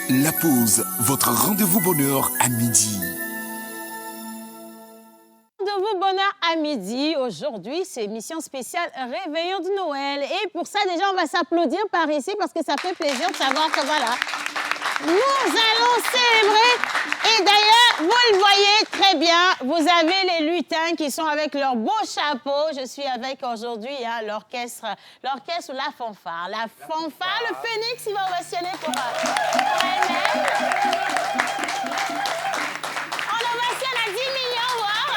La pause, votre rendez-vous bonheur à midi. Rendez-vous bonheur à midi. Aujourd'hui, c'est émission spéciale Réveillon de Noël. Et pour ça, déjà, on va s'applaudir par ici parce que ça fait plaisir de savoir que voilà, nous allons célébrer. Et d'ailleurs, vous le voyez très bien, vous avez les lutins qui sont avec leurs beaux chapeaux. Je suis avec aujourd'hui l'orchestre ou la fanfare. La fanfare, le phénix, il va ovationner pour elle-même. On ovationne à 10 millions, wow.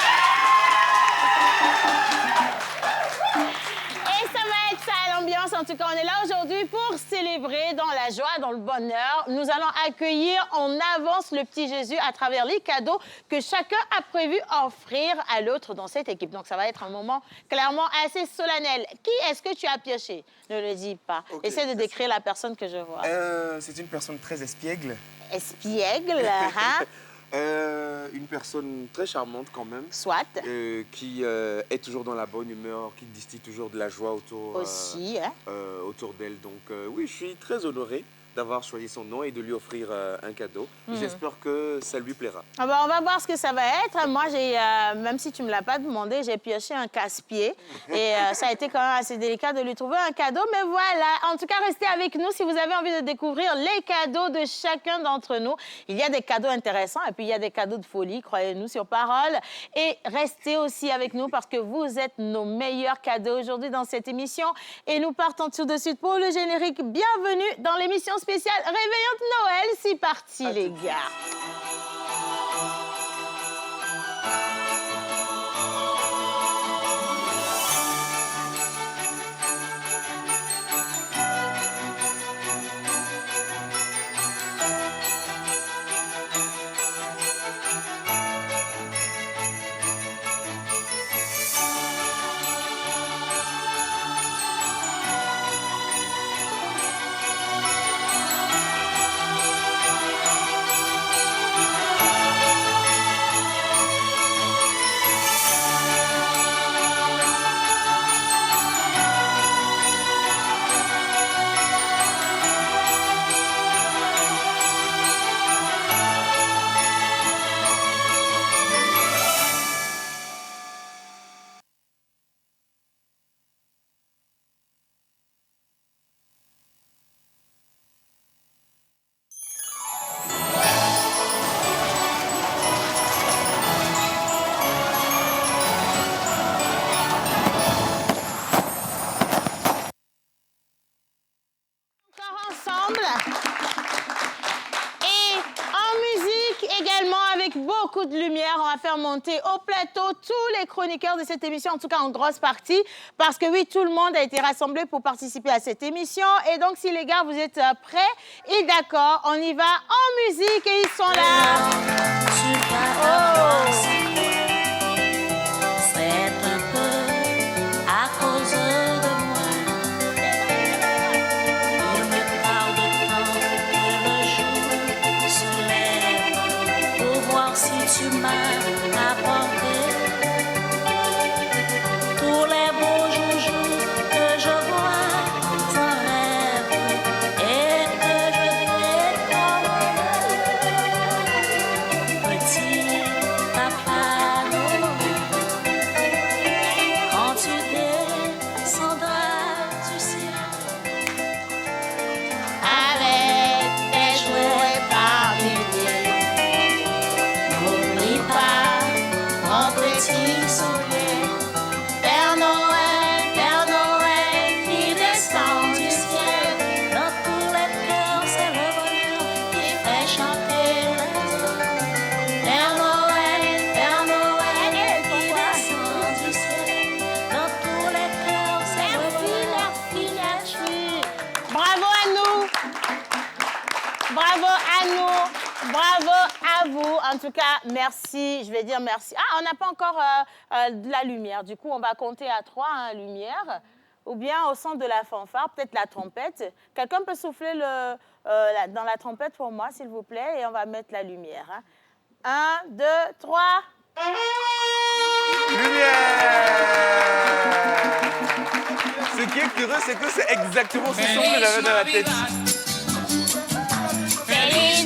Et ça va être ça, l'ambiance. En tout cas, on est là aujourd'hui pour célébrer dans la joie, dans le bonheur. Nous allons accueillir en avance le petit Jésus à travers les cadeaux que chacun a prévu offrir à l'autre dans cette équipe. Donc, ça va être un moment clairement assez solennel. Qui est-ce que tu as pioché? Ne le dis pas. Okay, essaie de décrire la personne que je vois. C'est une personne très espiègle. Espiègle, hein? Une personne très charmante quand même. Soit. Qui est toujours dans la bonne humeur, qui distille toujours de la joie autour, autour d'elle. Donc oui, je suis très honoré d'avoir choisi son nom et de lui offrir un cadeau. J'espère que ça lui plaira. Ah ben, on va voir ce que ça va être. Moi, même si tu ne me l'as pas demandé, j'ai pioché un casse-pied. Et ça a été quand même assez délicat de lui trouver un cadeau. Mais voilà, en tout cas, restez avec nous si vous avez envie de découvrir les cadeaux de chacun d'entre nous. Il y a des cadeaux intéressants et puis il y a des cadeaux de folie, croyez-nous, sur parole. Et restez aussi avec nous parce que vous êtes nos meilleurs cadeaux aujourd'hui dans cette émission. Et nous partons tout de suite pour le générique. Bienvenue dans l'émission spéciale Réveillon de Noël. C'est parti, les gars. De lumière, on va faire monter au plateau tous les chroniqueurs de cette émission, en tout cas en grosse partie, parce que oui, tout le monde a été rassemblé pour participer à cette émission. Et donc, si les gars, vous êtes prêts et d'accord, on y va en musique et ils sont là. Oh. C'est un peu à cause de moi. Il me parle de temps que le jour se lève pour voir si tu m'as apporté tous les beaux joujoux que je vois en rêve et que je fais comme petit papa Noël. Quand tu descendras du ciel avec tes jouets par milliers. N'oublie pas mon petit soulier. Père Noël qui descend du ciel. dans tous les cœurs, c'est le bonheur qui fait chanter les hommes. Père Noël qui Descend du ciel, dans tous les cœurs, c'est le bonheur. Merci. Bravo à nous. Bravo à nous. Bravo à vous. En tout cas, merci. Je vais dire merci. Ah, on n'a pas encore de la lumière. Du coup, on va compter à 3, lumière. Ou bien au son de la fanfare, peut-être la trompette. Quelqu'un peut souffler dans la trompette pour moi, s'il vous plaît, et on va mettre la lumière. 1, 2, 3. Lumière! Ce qui est curieux, c'est que c'est exactement ce son que j'avais dans la tête. Feliz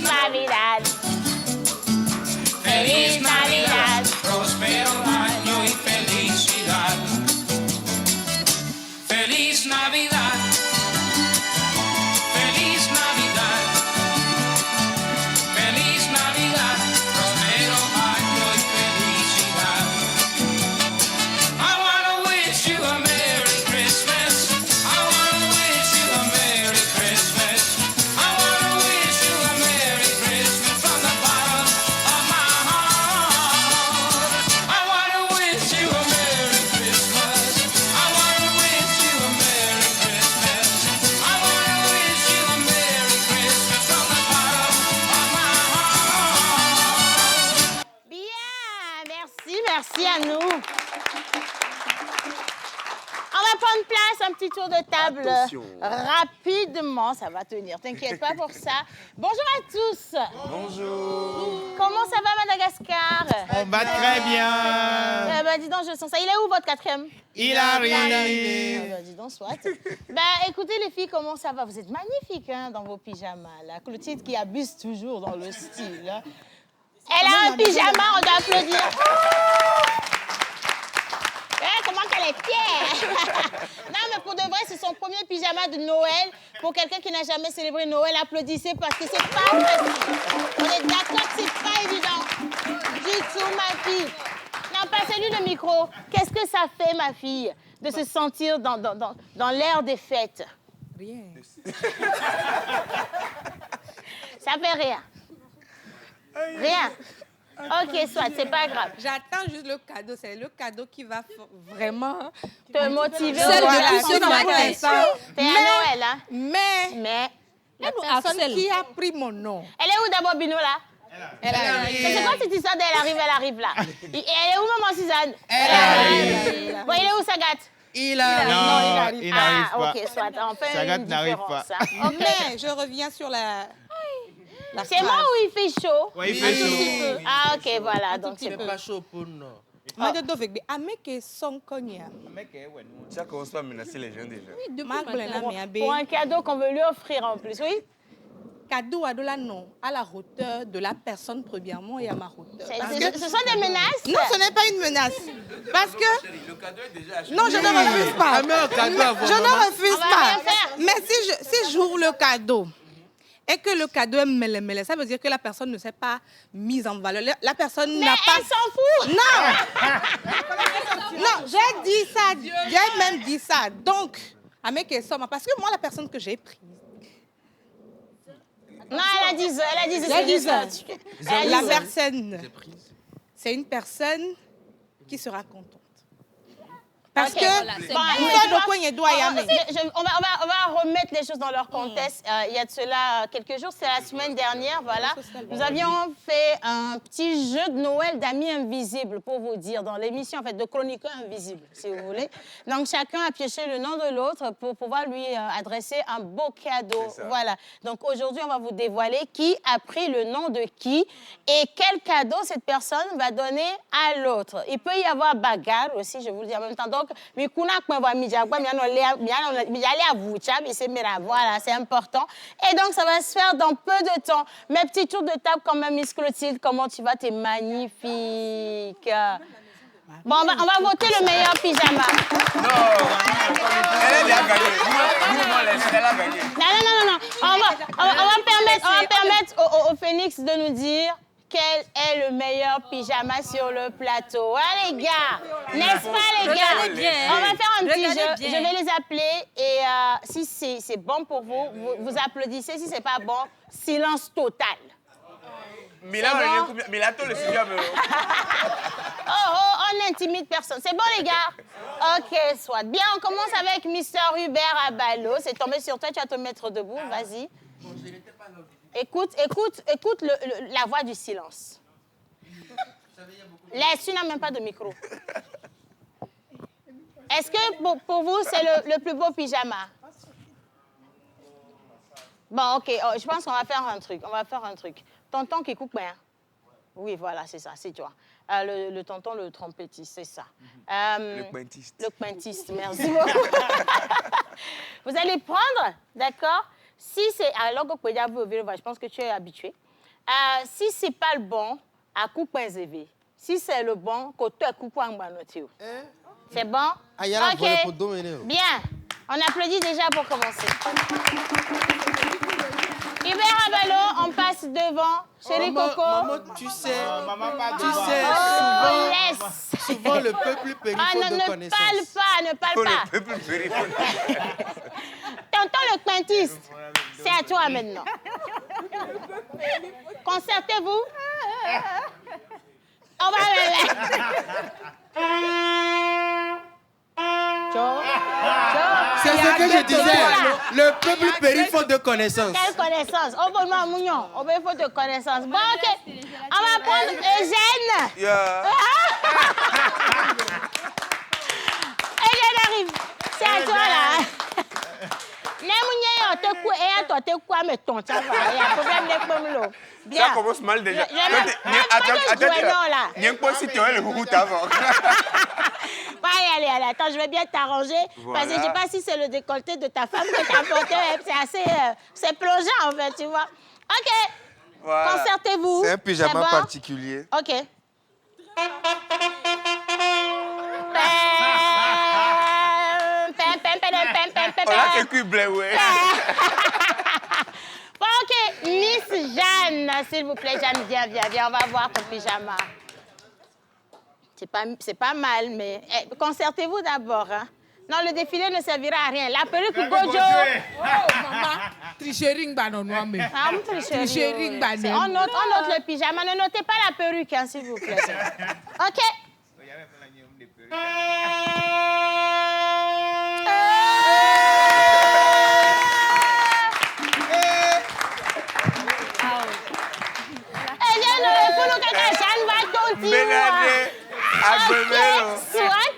Merci à nous. On va prendre place, un petit tour de table. Attention. Rapidement, ça va tenir, t'inquiète pas pour ça. Bonjour à tous. Bonjour. Comment ça va, Madagascar? On va très bien. Dis donc, je sens ça. Il est où, votre quatrième? Il arrive. Dis donc, soit. Écoutez, les filles, comment ça va? Vous êtes magnifiques hein, dans vos pyjamas. Là. Clotilde qui abuse toujours dans le style. Hein. Elle a un pyjama, on doit applaudir. Comment qu'elle est fière. Non, mais pour de vrai, c'est son premier pyjama de Noël. Pour quelqu'un qui n'a jamais célébré Noël, applaudissez parce que c'est pas facile. On est d'accord que c'est pas évident. Du tout, ma fille. Non, passez-lui le micro. Qu'est-ce que ça fait, ma fille, de se sentir dans l'air des fêtes? Rien. Ça fait rien. Rien. Ok, soit, c'est pas grave. J'attends juste le cadeau. C'est le cadeau qui va vraiment te motiver. Celle voilà, de ce matin. C'est à Noël, hein? Mais la personne qui a pris mon nom. Elle est où d'abord, Bino, là? Elle arrive. C'est quoi cette histoire d'elle arrive là? Elle est où, maman Suzanne? Elle arrive. Bon, il est où, Sagat? Il arrive. Non, il n'arrive pas. Ok, soit, on fait Sagat une n'arrive différence. pas. Hein. Mais je reviens sur la C'est moi ou il fait chaud? Oui, il fait chaud. Ah, ok, voilà. Donc, c'est pas chaud pour nous. Ameke son konya. Ça commence pas à menacer les gens déjà. pour un cadeau qu'on veut lui offrir en plus, oui? Cadeau à de la non, à la hauteur de la personne premièrement et à ma hauteur. Ce sont des menaces? Non, ce n'est pas une menace. Parce que... Le cadeau est déjà acheté. Non, je ne refuse pas. Je ne refuse On va pas. rien faire. Mais si j'ouvre le cadeau et que le cadeau est mêlé, ça veut dire que la personne ne s'est pas mise en valeur. La personne n'a pas... Elle s'en fout! Non! Non, j'ai dit ça. J'ai même dit ça. Donc, parce que moi, la personne que j'ai prise, Non, elle a dit ça. la personne, c'est une personne qui sera contente. Parce Ok, que, voilà, c'est bon. On va remettre les choses dans leur contexte. Il y a de cela quelques jours, c'est la semaine dernière, voilà. Nous avions fait un petit jeu de Noël d'amis invisibles, pour vous dire, dans l'émission, en fait, de chroniqueurs invisibles, si vous voulez. Donc, chacun a pioché le nom de l'autre pour pouvoir lui adresser un beau cadeau. Voilà. Donc, aujourd'hui, on va vous dévoiler qui a pris le nom de qui et quel cadeau cette personne va donner à l'autre. Il peut y avoir bagarre aussi, je vous le dis en même temps. Donc, voilà, c'est important. Et donc, ça va se faire dans peu de temps. Mes petits tours de table quand même, Miss Clotilde, comment tu vas? T'es magnifique. Bon, on va voter le meilleur pyjama. Non, elle a gagné. Elle a gagné. Non. On va permettre au Phoenix de nous dire quel est le meilleur pyjama sur le plateau. Ah, les gars, n'est-ce pas, les gars? On va faire un petit jeu. Je vais les appeler et si c'est bon pour vous, vous applaudissez. Si c'est pas bon, silence total. Milato, le sujet. On n'intimide personne. C'est bon, les gars? Ok, soit. Bien, on commence avec Mr. Hubert Abalo. C'est tombé sur toi, tu vas te mettre debout. Vas-y. Écoute la voix du silence. Tu n'as même pas de micro. Est-ce que pour vous, c'est le plus beau pyjama? Bon, ok, je pense qu'on va faire un truc. Tonton qui coupe bien. Oui, voilà, c'est ça, c'est toi. Le tonton, le trompettiste, c'est ça. Le pointiste. Le pointiste, merci beaucoup. Vous allez prendre, d'accord? Si c'est... Alors, je pense que tu es habitué. Si ce n'est pas le bon, à couper zévé. Si c'est le bon, côté à couper en banotio. C'est bon? Ok. Bien. On applaudit déjà pour commencer. Hubert Abalo, on passe devant. Chérie Coco. Maman, tu sais, souvent le peuple périphone de connaissance. Ne parle pas. Le peuple périphone. Tonton le pointiste, c'est à toi maintenant. Concertez-vous. On va C'est ce que je disais. Le peuple périphone de connaissance. Quelle connaissance? On peut de connaissance. Bon, ok. On va prendre Eugène. Yeah. Et elle arrive. C'est à toi, là. Ça commence mal déjà. Attends, si tu as le goût avant. Allez, attends, je vais bien t'arranger. Parce que je ne sais pas si c'est le décolleté de ta femme que tu as porté. C'est assez... c'est plongeant, en fait, tu vois. OK. Voilà. Concertez-vous. C'est un pyjama bon? particulier. OK. On a quelques blés, ouais. Bon, OK. Miss Jeanne, s'il vous plaît, Jeanne, viens. On va voir ton pyjama. C'est pas mal, mais concertez-vous d'abord. Hein. Non, le défilé ne servira à rien. La perruque Gojo. Oh, maman. Trichering, non, non, mais. Ah, trichering, on note le pyjama. Ne notez pas la perruque, hein, s'il vous plaît. OK. Soit.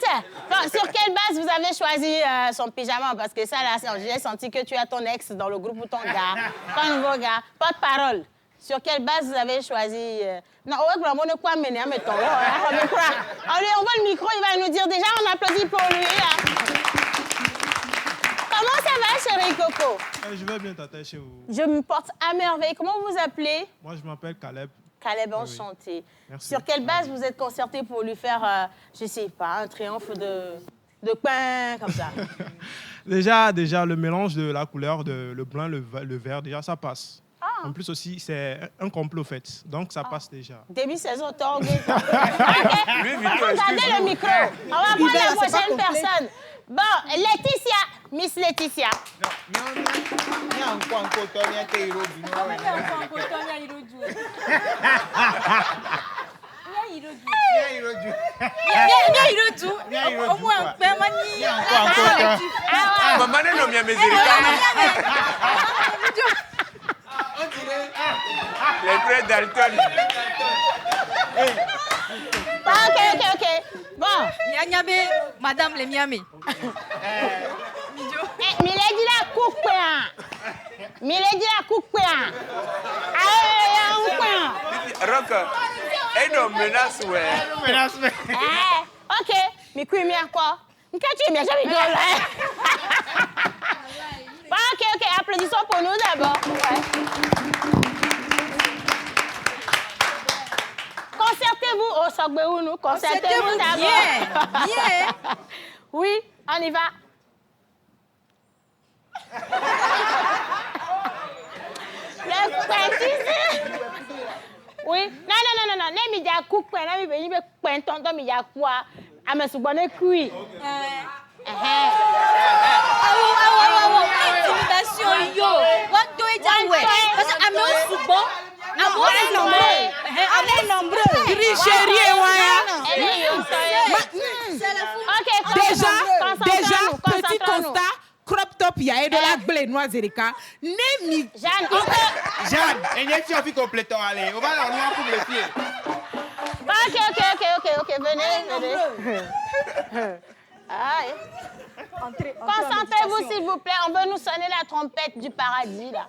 Bon, sur quelle base vous avez choisi son pyjama? Parce que ça, là, j'ai senti que tu as ton ex dans le groupe ou ton gars, ton nouveau gars. Porte-parole. Sur quelle base vous avez choisi... Non, on va le quoi mener, mettons. On voit le micro, il va nous dire déjà, on applaudit pour lui, là. Comment ça va, chérie Coco? Je vais bien, tata, chez vous. Je me porte à merveille. Comment vous vous appelez? Moi, je m'appelle Caleb. Caleb, enchanté. Merci. Sur quelle base vous êtes concerté pour lui faire, je sais pas, un triomphe de pain, comme ça? Déjà, le mélange de la couleur, le blanc, le vert, déjà, ça passe. Ah. En plus aussi, c'est un complet, au fait. Donc, ça passe déjà. Demi-saison, torgue. Regardez le micro. On va prendre la prochaine personne. Bon, Laetitia. Miss Laetitia. Les frères Dalton. OK. Bon. Madame les Miami. Milady la coupe. Milady la coupe. Rock, et nos menaces, ouais. OK. Mais quoi, mais quoi? Qu'est-ce que tu m'as jamais dit là? OK. Applaudissons pour nous d'abord. Ouais. Concertez-vous. Oh, nous. Concertez-vous d'abord. Bien. Oui, on y va. Le petit. Oui. Non. N'est-ce pas coupe, n'est-ce pas tonton, mais il y a quoi? Ah, mais c'est bon, cuit. Intimidation, yo. What do you do? Parce que I'm not souvent. Déjà, petit constat, crop top, il y a de la blé noire Zerika. Jeanne, et il y a une complètement allez. On va leur noir pour le pied. OK, venez. Concentrez-vous, s'il vous plaît. On veut nous sonner la trompette du paradis, là.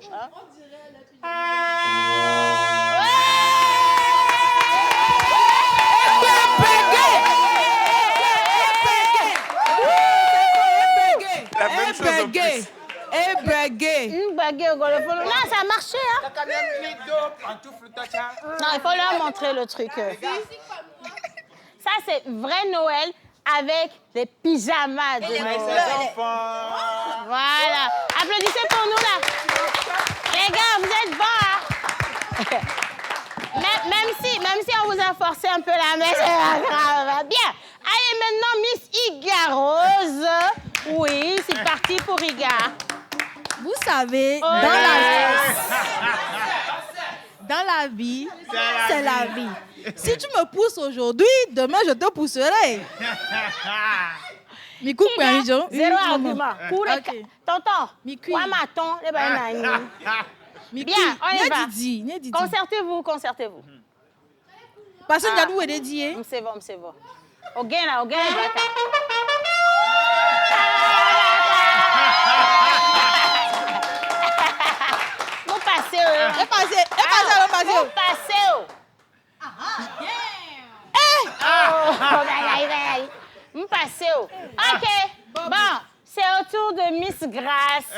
La même chose en plus. Une baguette au golophone. Non, ça a marché, hein. Non, il faut leur montrer le truc. Ça, c'est vrai Noël avec les pyjamas de Noël. Voilà. Applaudissez pour nous, là. Les gars, vous êtes bons, hein. Même si on vous a forcé un peu la messe, c'est pas grave. Bien. Allez, maintenant, Miss Iga Rose. Oui, c'est parti pour Iga. Vous savez, dans la vie, c'est la vie. Si tu me pousses aujourd'hui, demain, je te pousserai. Mikou, zéro argument. Okay. Tonton, Wamaton, les bien, on y va. Concertez-vous. Parce que Gadou est dédié. C'est bon. Au gain là, bata. Vous passez. Vous passez. Vous passez. OK. Bon, c'est au tour de Miss Grâce.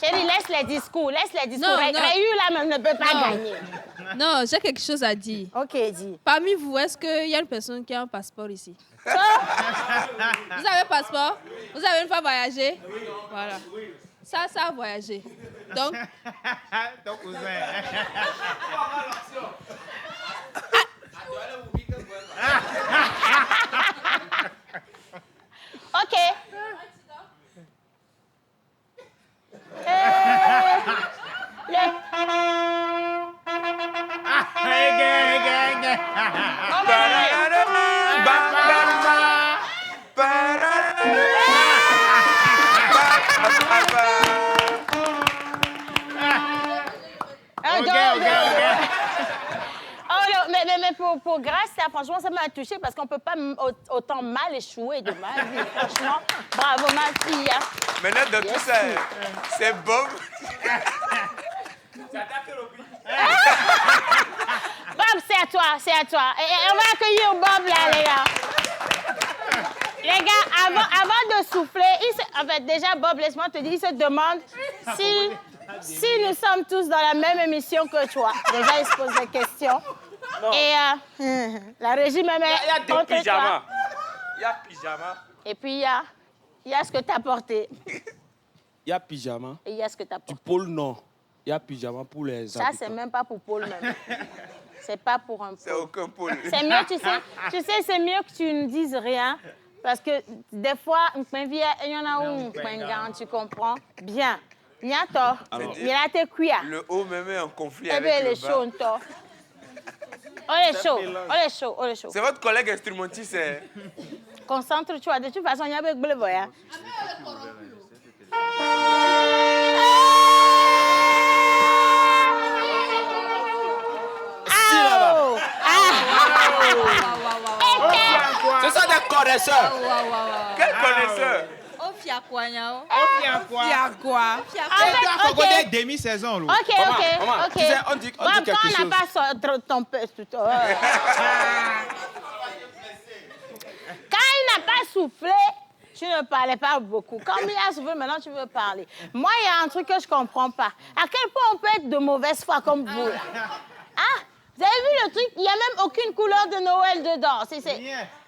Chérie, laisse les discours. Non. Rayu, là, même ne peut pas gagner. Non, j'ai quelque chose à dire. OK, dis. Parmi vous, est-ce qu'il y a une personne qui a un passeport ici? Vous avez un passeport? Vous avez une fois voyagé? Voilà. Ça a voyagé. Donc... Ton cousin. OK. Mais pour Grâce, ça, franchement, ça m'a touchée parce qu'on ne peut pas autant mal échouer de ma vie. Franchement, bravo ma fille. Hein. Maintenant, dans tout ça, c'est Bob. Bob, c'est à toi. Et on va accueillir Bob là, les gars. Les gars, avant de souffler, en fait, déjà, Bob, laisse-moi te dire, il se demande si nous sommes tous dans la même émission que toi. Déjà, il se pose des questions. Non. Et la régie me met Il y a des contre pyjamas. toi. Il y a pyjama. Et puis, il y a ce que tu as porté. Il y a pyjama. Et il y a ce que tu as porté. Du pôle Nord. Il y a pyjama pour les Ça, c'est même pas pour Paul même. C'est pas pour un pôle. C'est aucun pôle. C'est mieux, tu sais, c'est mieux que tu ne dises rien. Parce que des fois, il y en a où tu comprends bien. Il y a tort. Il y a tes cuillères. Le haut me met en conflit avec avec le le bas. bas. On est chaud. C'est votre collègue instrumentiste. Concentre-toi. De toute façon, il y a avec le voyage. Ce sont des connaisseurs. Quels connaisseurs? Tu as quoi? C'est toi, faut des demi-saison. OK. Tu sais, on dit quelque chose. On n'a pas ton pèse tout à l'heure. Quand il n'a pas soufflé, tu ne parlais pas beaucoup. Quand il a soufflé, maintenant tu veux parler. Moi, il y a un truc que je ne comprends pas. À quel point on peut être de mauvaise foi comme vous, là? Hein? Vous avez vu le truc? Il n'y a même aucune couleur de Noël dedans.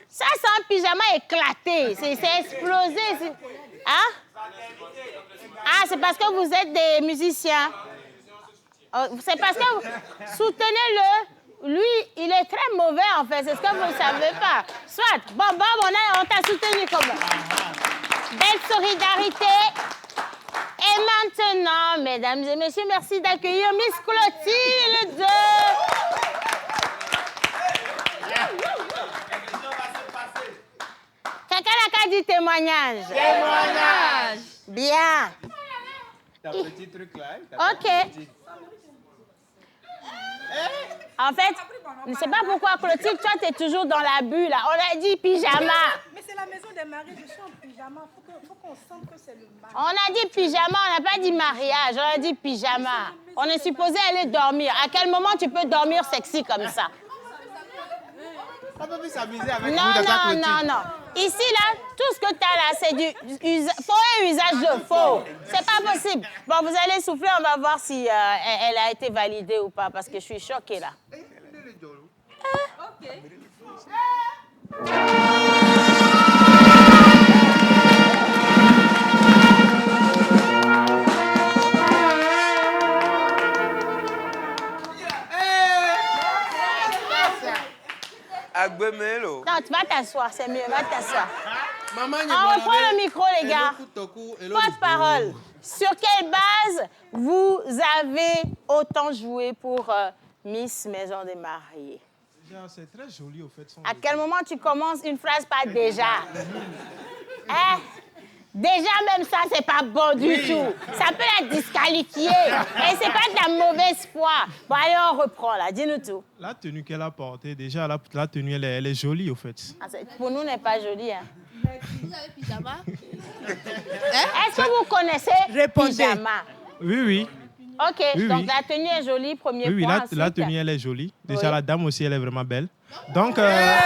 Ça, c'est un pyjama éclaté. C'est explosé. Hein? Ah, c'est parce que vous êtes des musiciens. C'est parce que vous soutenez-le. Lui, il est très mauvais, en fait. C'est ce que vous ne savez pas. Soit, bon, on t'a soutenu comme belle solidarité. Et maintenant, mesdames et messieurs, merci d'accueillir Miss Clotilde. Quelqu'un n'a qu'à dire témoignage. Témoignage. Bien. T'as un petit truc là. OK. En fait, je ne sais pas pourquoi, Clotilde, toi, tu es toujours dans la bulle. Là. On a dit pyjama. Mais c'est la maison des maris, je suis en pyjama. Faut qu'on sente que c'est le mari. On a dit pyjama, on n'a pas dit mariage, on a dit pyjama. On est supposé aller dormir. À quel moment tu peux dormir sexy comme ça? On peut plus s'amuser avec Non. Ici, là, tout ce que tu as là, c'est du faux et usage de faux. C'est pas possible. Bon, vous allez souffler, on va voir si elle a été validée ou pas, parce que je suis choquée, là. OK. Agbemelo. Non, tu vas t'asseoir, c'est mieux, va t'asseoir. Maman, On reprend le micro, les gars. Porte-parole. Sur quelle base vous avez autant joué pour Miss Maison des Mariés? C'est très joli, au fait. À quel moment tu commences une phrase par déjà? Hein? Déjà, même ça, c'est pas bon du tout. Ça peut la disqualifier. Et c'est pas de la mauvaise foi. Bon, allez, on reprend, là. Dis-nous tout. La tenue qu'elle a portée, déjà, la tenue, elle est jolie, au fait. Ah, pour nous, n'est pas jolie. Hein. Vous avez pyjama? Est-ce que vous connaissez pyjama? Oui, oui. OK, Oui, donc oui. la tenue est jolie, premier Oui, point. la tenue, elle est jolie. Déjà, Oui. la dame aussi, elle est vraiment belle. Donc, On a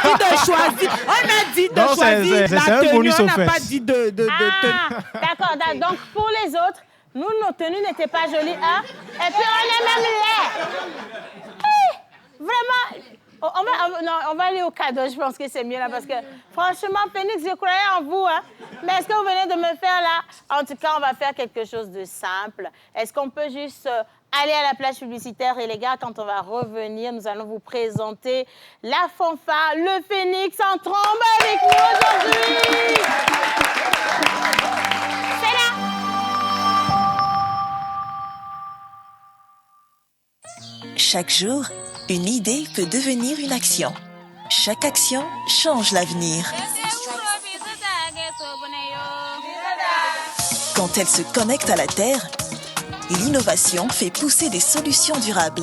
dit de choisir. On a dit de Donc, choisir c'est la un tenue. bonus On au n'a fait. pas dit de Ah, d'accord. Donc, pour les autres, nous, nos tenues n'étaient pas jolies, hein? Et puis, on est même laids. Vraiment, on va aller au cadeau. Je pense que c'est mieux, là, parce que, franchement, Phoenix, je croyais en vous, hein? Mais est-ce que vous venez de me faire, là? En tout cas, on va faire quelque chose de simple. Est-ce qu'on peut juste aller à la plage publicitaire? Et les gars, quand on va revenir, nous allons vous présenter la fanfare, le Phoenix en trombe avec nous aujourd'hui. C'est là. Chaque jour, une idée peut devenir une action. Chaque action change l'avenir. Quand elle se connecte à la Terre, l'innovation fait pousser des solutions durables.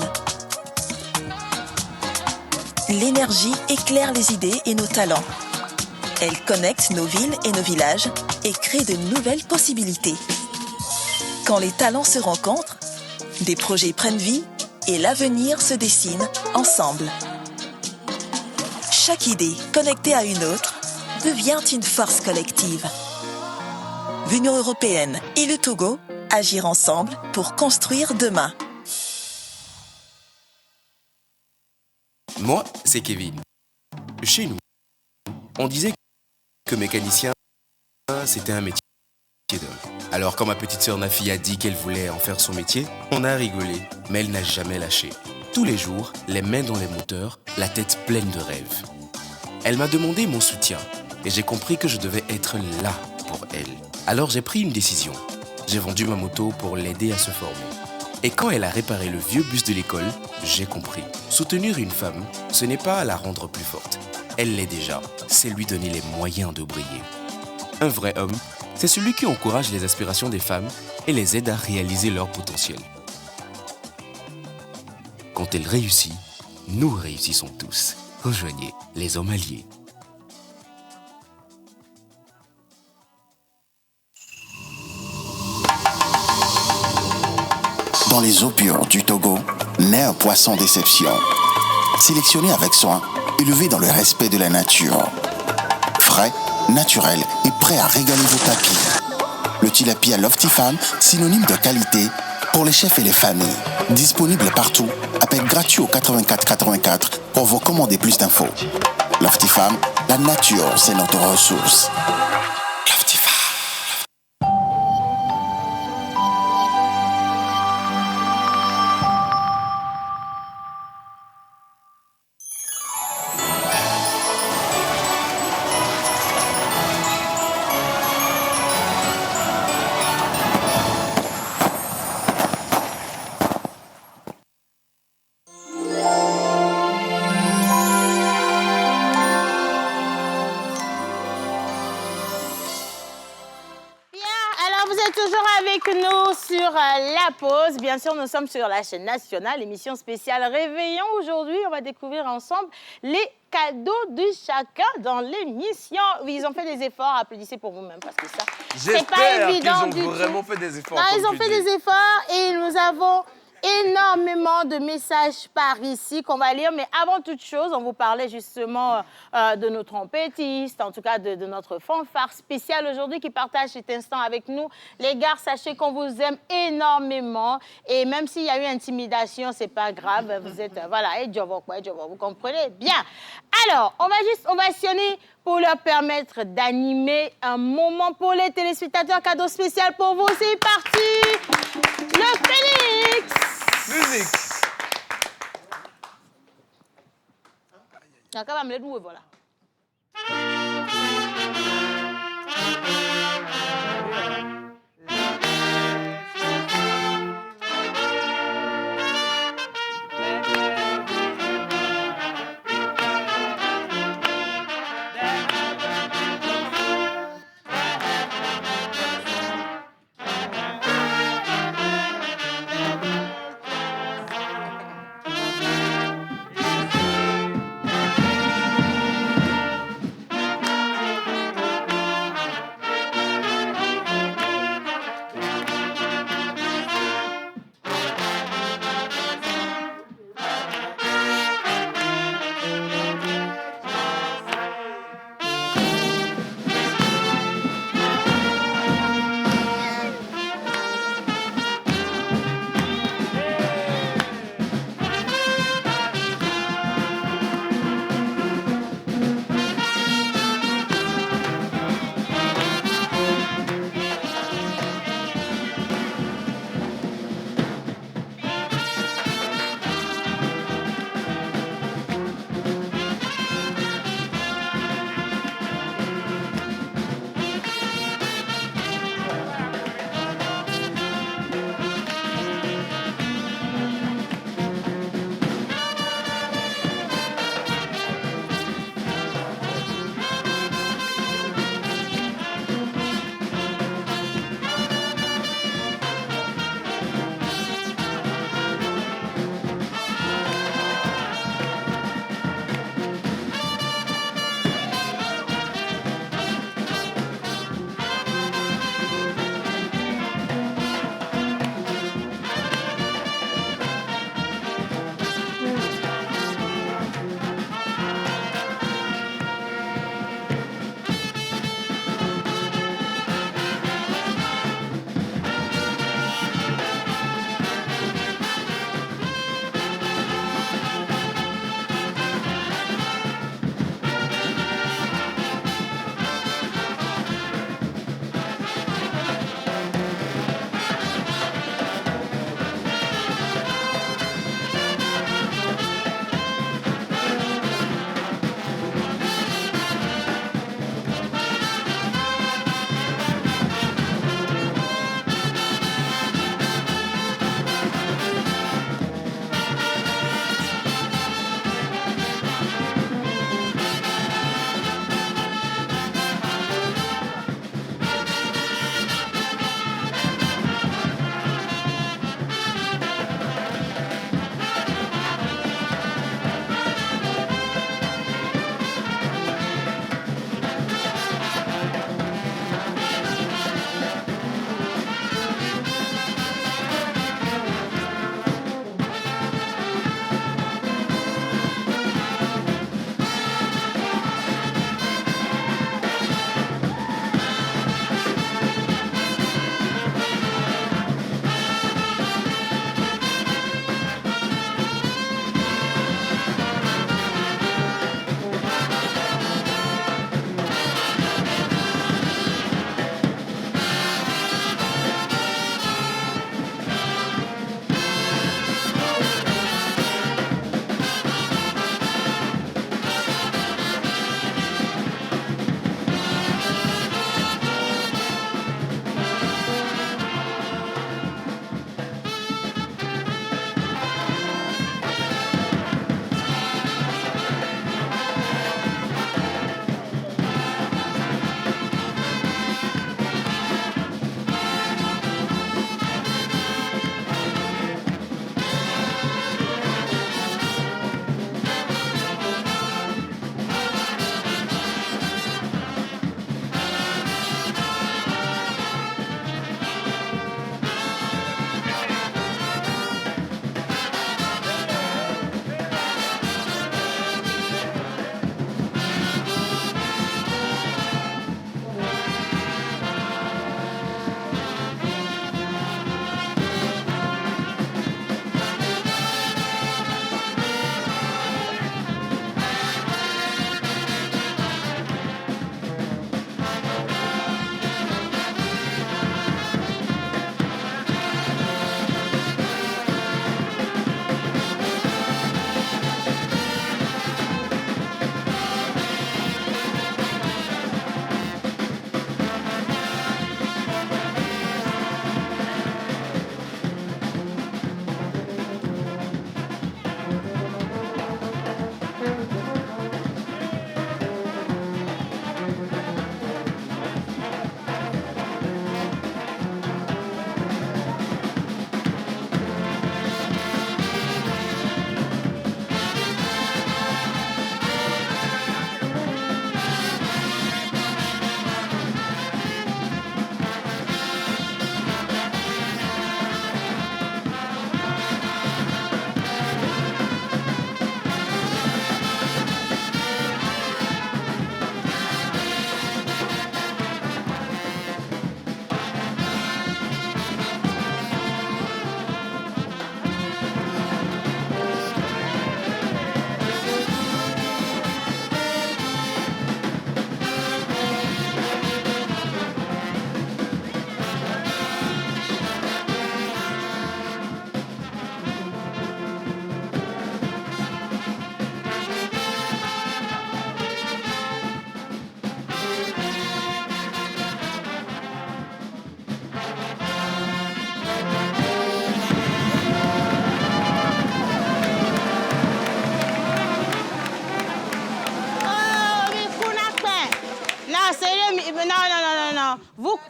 L'énergie éclaire les idées et nos talents. Elle connecte nos villes et nos villages et crée de nouvelles possibilités. Quand les talents se rencontrent, des projets prennent vie et l'avenir se dessine ensemble. Chaque idée connectée à une autre devient une force collective. L'Union européenne et le Togo agir ensemble pour construire demain. Moi, c'est Kevin. Chez nous, on disait que mécanicien, c'était un métier d'homme. Alors quand ma petite sœur Nafi a dit qu'elle voulait en faire son métier, on a rigolé, mais elle n'a jamais lâché. Tous les jours, les mains dans les moteurs, la tête pleine de rêves. Elle m'a demandé mon soutien et j'ai compris que je devais être là pour elle. Alors j'ai pris une décision. J'ai vendu ma moto pour l'aider à se former. Et quand elle a réparé le vieux bus de l'école, j'ai compris. Soutenir une femme, ce n'est pas la rendre plus forte. Elle l'est déjà, c'est lui donner les moyens de briller. Un vrai homme, c'est celui qui encourage les aspirations des femmes et les aide à réaliser leur potentiel. Quand elle réussit, nous réussissons tous. Rejoignez les hommes alliés. Dans les eaux pures du Togo, naît un poisson d'exception. Sélectionné avec soin, élevé dans le respect de la nature. Frais, naturel et prêt à régaler vos tapis. Le tilapia Loftifam, synonyme de qualité pour les chefs et les familles. Disponible partout, appel gratuit au 84 84 pour vous commander plus d'infos. Loftifam, la nature, c'est notre ressource. La pause. Bien sûr, nous sommes sur la chaîne nationale, émission spéciale Réveillon. Aujourd'hui, on va découvrir ensemble les cadeaux de chacun dans l'émission. Oui, ils ont fait des efforts. Applaudissez pour vous-même parce que ça, c'est pas évident du tout. J'espère qu'ils ont vraiment fait des efforts. Non, ils ont fait des efforts et nous avons énormément de messages par ici qu'on va lire. Mais avant toute chose, on vous parlait justement de nos trompettistes, en tout cas de notre fanfare spéciale aujourd'hui qui partage cet instant avec nous. Les gars, sachez qu'on vous aime énormément. Et même s'il y a eu intimidation, c'est pas grave. Vous êtes, voilà, et vous comprenez bien. Alors, on va juste ovationner pour leur permettre d'animer un moment pour les téléspectateurs. Cadeau spécial pour vous, c'est parti. Le Phoenix. Musique. D'accord, me le douer, voilà.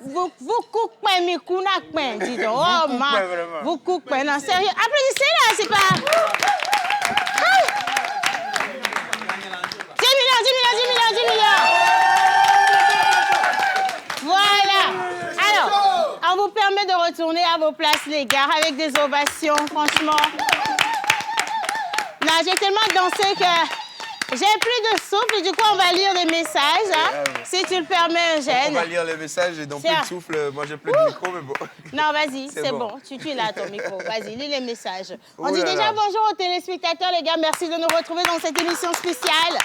Vous coupez mes coups, dis donc. Oh, man. Vous coupez, non, sérieux. Applaudissez là, c'est pas... 10 millions. Voilà. Alors, on vous permet de retourner à vos places, les gars, avec des ovations, franchement. Là, j'ai tellement dansé que j'ai plus de souffle. Du coup, on va lire les messages, hein, si tu le permets, Eugène. On va lire les messages et donc plus de souffle. Moi, j'ai plus de micro, mais bon. Non, vas-y, c'est bon. Tu l'as, ton micro. Vas-y, lis les messages. On dit déjà bonjour aux téléspectateurs, les gars. Merci de nous retrouver dans cette émission spéciale.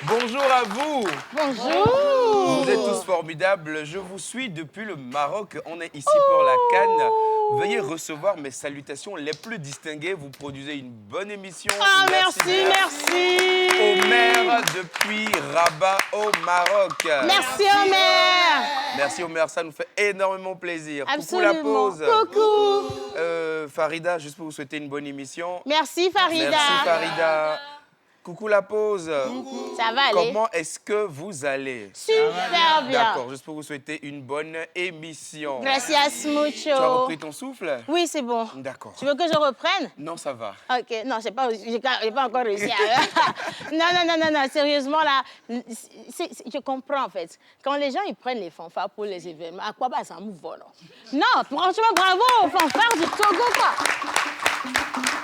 Bonjour à vous. Bonjour. Vous êtes tous formidables. Je vous suis depuis le Maroc. On est ici pour la Cannes. Veuillez recevoir mes salutations les plus distinguées. Vous produisez une bonne émission. Ah, merci. Omer depuis Rabat au Maroc. Merci, Omer. Merci, Omer. Ça nous fait énormément plaisir. Absolument. Coucou la pause. Coucou. Farida, juste pour vous souhaiter une bonne émission. Merci, Farida. Merci, Farida. Coucou la pause. Ça va aller. Comment est-ce que vous allez? Super bien. D'accord, juste pour vous souhaiter une bonne émission. Gracias mucho. Tu as repris ton souffle? Oui, c'est bon. D'accord. Tu veux que je reprenne? Non, ça va. OK. Non, j'ai pas encore réussi à... Non, sérieusement, là, je comprends, en fait. Quand les gens, ils prennent les fanfares pour les événements, à quoi ça me vole? Non, franchement, bravo aux fanfares du Togo, quoi.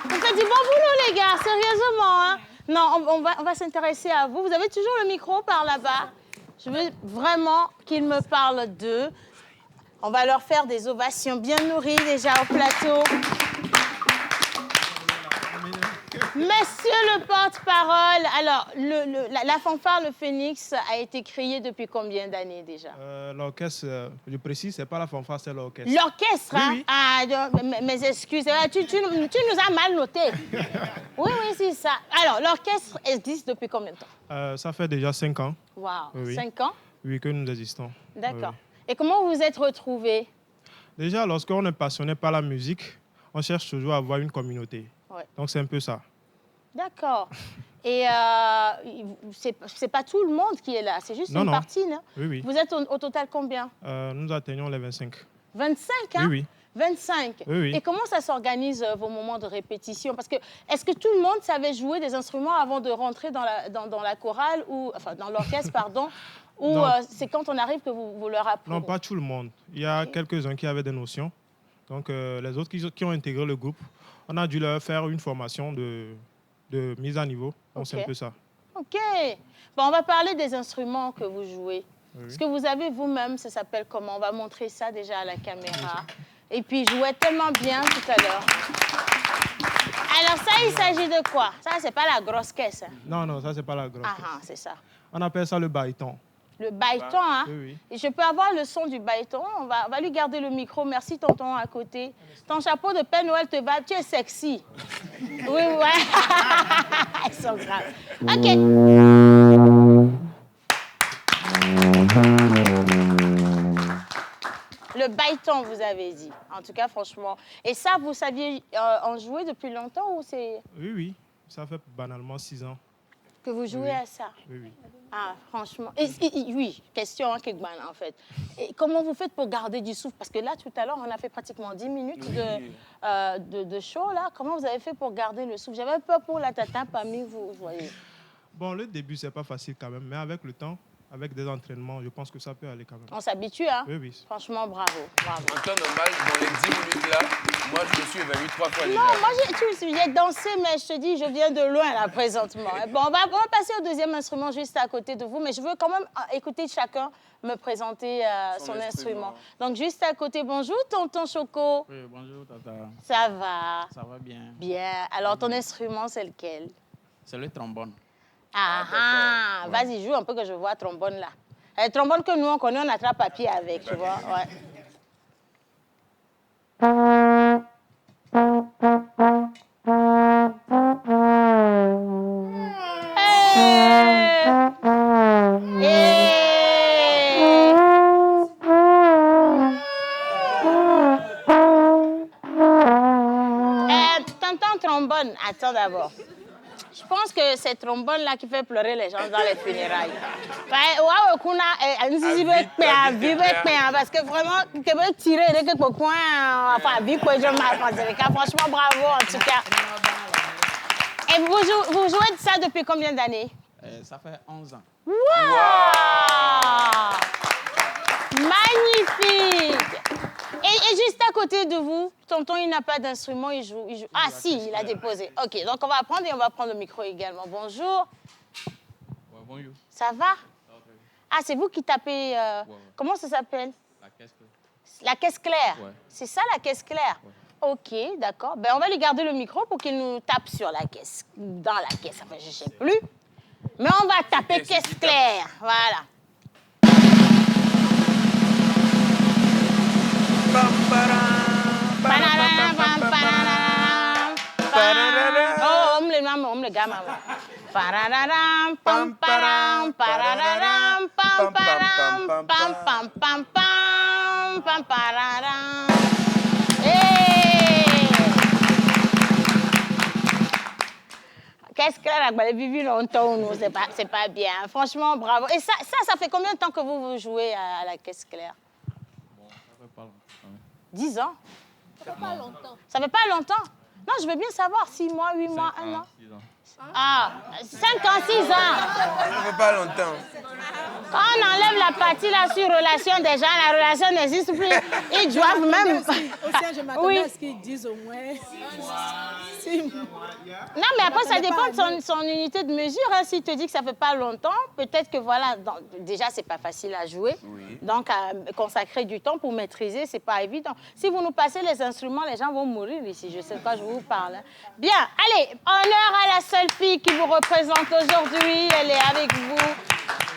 Vous faites du bon boulot, les gars, sérieusement, hein. Non, on va s'intéresser à vous. Vous avez toujours le micro par là-bas. Je veux vraiment qu'ils me parlent d'eux. On va leur faire des ovations bien nourries déjà au plateau. Monsieur le porte-parole, alors, la fanfare Le Phénix a été créée depuis combien d'années déjà? L'orchestre, je précise, c'est pas la fanfare, c'est l'orchestre. L'orchestre, hein? Oui. Ah, mes excuses. Tu nous as mal noté. Oui, c'est ça. Alors, l'orchestre existe depuis combien de temps? Ça fait déjà 5 ans. Wow, Oui. 5 ans? Oui, que nous existons. D'accord. Oui. Et comment vous vous êtes retrouvés? Déjà, lorsqu'on est passionné par la musique, on cherche toujours à avoir une communauté. Ouais. Donc, c'est un peu ça. D'accord. Et c'est pas tout le monde qui est là, c'est juste une partie, non? Oui. Vous êtes au total combien? Nous atteignons les 25. 25, hein? Oui. 25. Oui. Et comment ça s'organise, vos moments de répétition? Parce que, est-ce que tout le monde savait jouer des instruments avant de rentrer dans la chorale, enfin, dans l'orchestre, pardon? Ou c'est quand on arrive que vous leur apprenez? Non, pas tout le monde. Il y a quelques-uns qui avaient des notions. Donc, les autres qui ont intégré le groupe, on a dû leur faire une formation de mise à niveau. Donc, c'est un peu ça. OK. Bon, on va parler des instruments que vous jouez. Oui. Ce que vous avez vous-même, ça s'appelle comment? On va montrer ça déjà à la caméra. Et puis, je jouais tellement bien tout à l'heure. Alors, ça, il s'agit de quoi? Ça, c'est pas la grosse caisse. Hein? Non, ça, c'est pas la grosse caisse. Ah, c'est ça. On appelle ça le baryton. Le baryton, hein? Oui. Et je peux avoir le son du baryton. On va lui garder le micro. Merci, tonton, à côté. Ton chapeau de Père Noël te va. Tu es sexy. Oui, ouais. Ils sont graves. OK. Le baryton, vous avez dit. En tout cas, franchement. Et ça, vous saviez en jouer depuis longtemps ou c'est... Oui. Ça fait banalement 6 ans. Que vous jouez à ça? Oui. Ah, franchement. Oui, question en fait. Et comment vous faites pour garder du souffle? Parce que là, tout à l'heure, on a fait pratiquement 10 minutes de show. Là. Comment vous avez fait pour garder le souffle? J'avais peur pour la tata parmi vous, voyez. Bon, le début, c'est pas facile quand même. Mais avec le temps, avec des entraînements, je pense que ça peut aller quand même. On s'habitue, hein? Oui. Franchement, bravo. En temps normal, dans les 10 minutes là, moi je me suis évanoui 3 fois déjà. Non, moi j'ai dansé, mais je te dis, je viens de loin là présentement. Bon, on va passer au deuxième instrument juste à côté de vous, mais je veux quand même écouter chacun me présenter son instrument. Donc juste à côté, bonjour tonton Choco. Oui, bonjour tata. Ça va? Ça va bien. Bien. Alors ton instrument, c'est lequel? C'est le trombone. Vas-y, joue un peu que je vois trombone là. Le trombone que nous on connaît, on attrape papier avec, tu vois. Ouais. Tonton trombone, attends d'abord. Je pense que c'est trombone-là qui fait pleurer les gens dans les funérailles. Parce que vraiment, tu peux tirer quelques coins, enfin, franchement, bravo en tout cas. Et vous jouez de ça depuis combien d'années? Ça fait 11 ans. Wow! Magnifique! Et juste à côté de vous, tonton, il n'a pas d'instrument, il joue. Ah si, il a déposé. Ok, donc on va prendre et on va prendre le micro également. Bonjour. Ouais, bonjour. Ça va? Ah, c'est vous qui tapez... Comment ça s'appelle? La caisse claire. La caisse claire? Ouais. C'est ça la caisse claire? Ouais. Ok, d'accord. Ben, on va lui garder le micro pour qu'il nous tape sur la caisse. Dans la caisse, enfin, je ne sais plus. Mais on va taper caisse claire. Voilà. Oh, on le gamin. Pararam, pam, param, pararam, pam, param, pam, pam, pam, pam, pam, pararam. Qu'est-ce que la balle vivi longtemps, nous, c'est pas bien. Franchement, bravo. Et ça fait combien de temps que vous jouez à la caisse claire? Bon, ça fait pas longtemps. 10 ans? Ça fait pas longtemps. Ça fait pas longtemps? Non, je veux bien savoir, 6 mois, 8 mois, 1 an. 6 ans. Ah, 5 ans, 6 ans. Ça fait pas longtemps. Quand on enlève la partie là sur relation des gens, la relation n'existe plus. Ils doivent même... Aussi, je m'attendais à ce qu'ils disent au moins... Non, mais après, ça dépend de son unité de mesure. Hein. S'il te dit que ça fait pas longtemps, peut-être que voilà, déjà, c'est pas facile à jouer. Oui. Donc, consacrer du temps pour maîtriser, c'est pas évident. Si vous nous passez les instruments, les gens vont mourir ici. Je sais de quoi je vous parle. Hein. Bien, allez, honneur à la seule fille qui vous représente aujourd'hui. Elle est avec vous.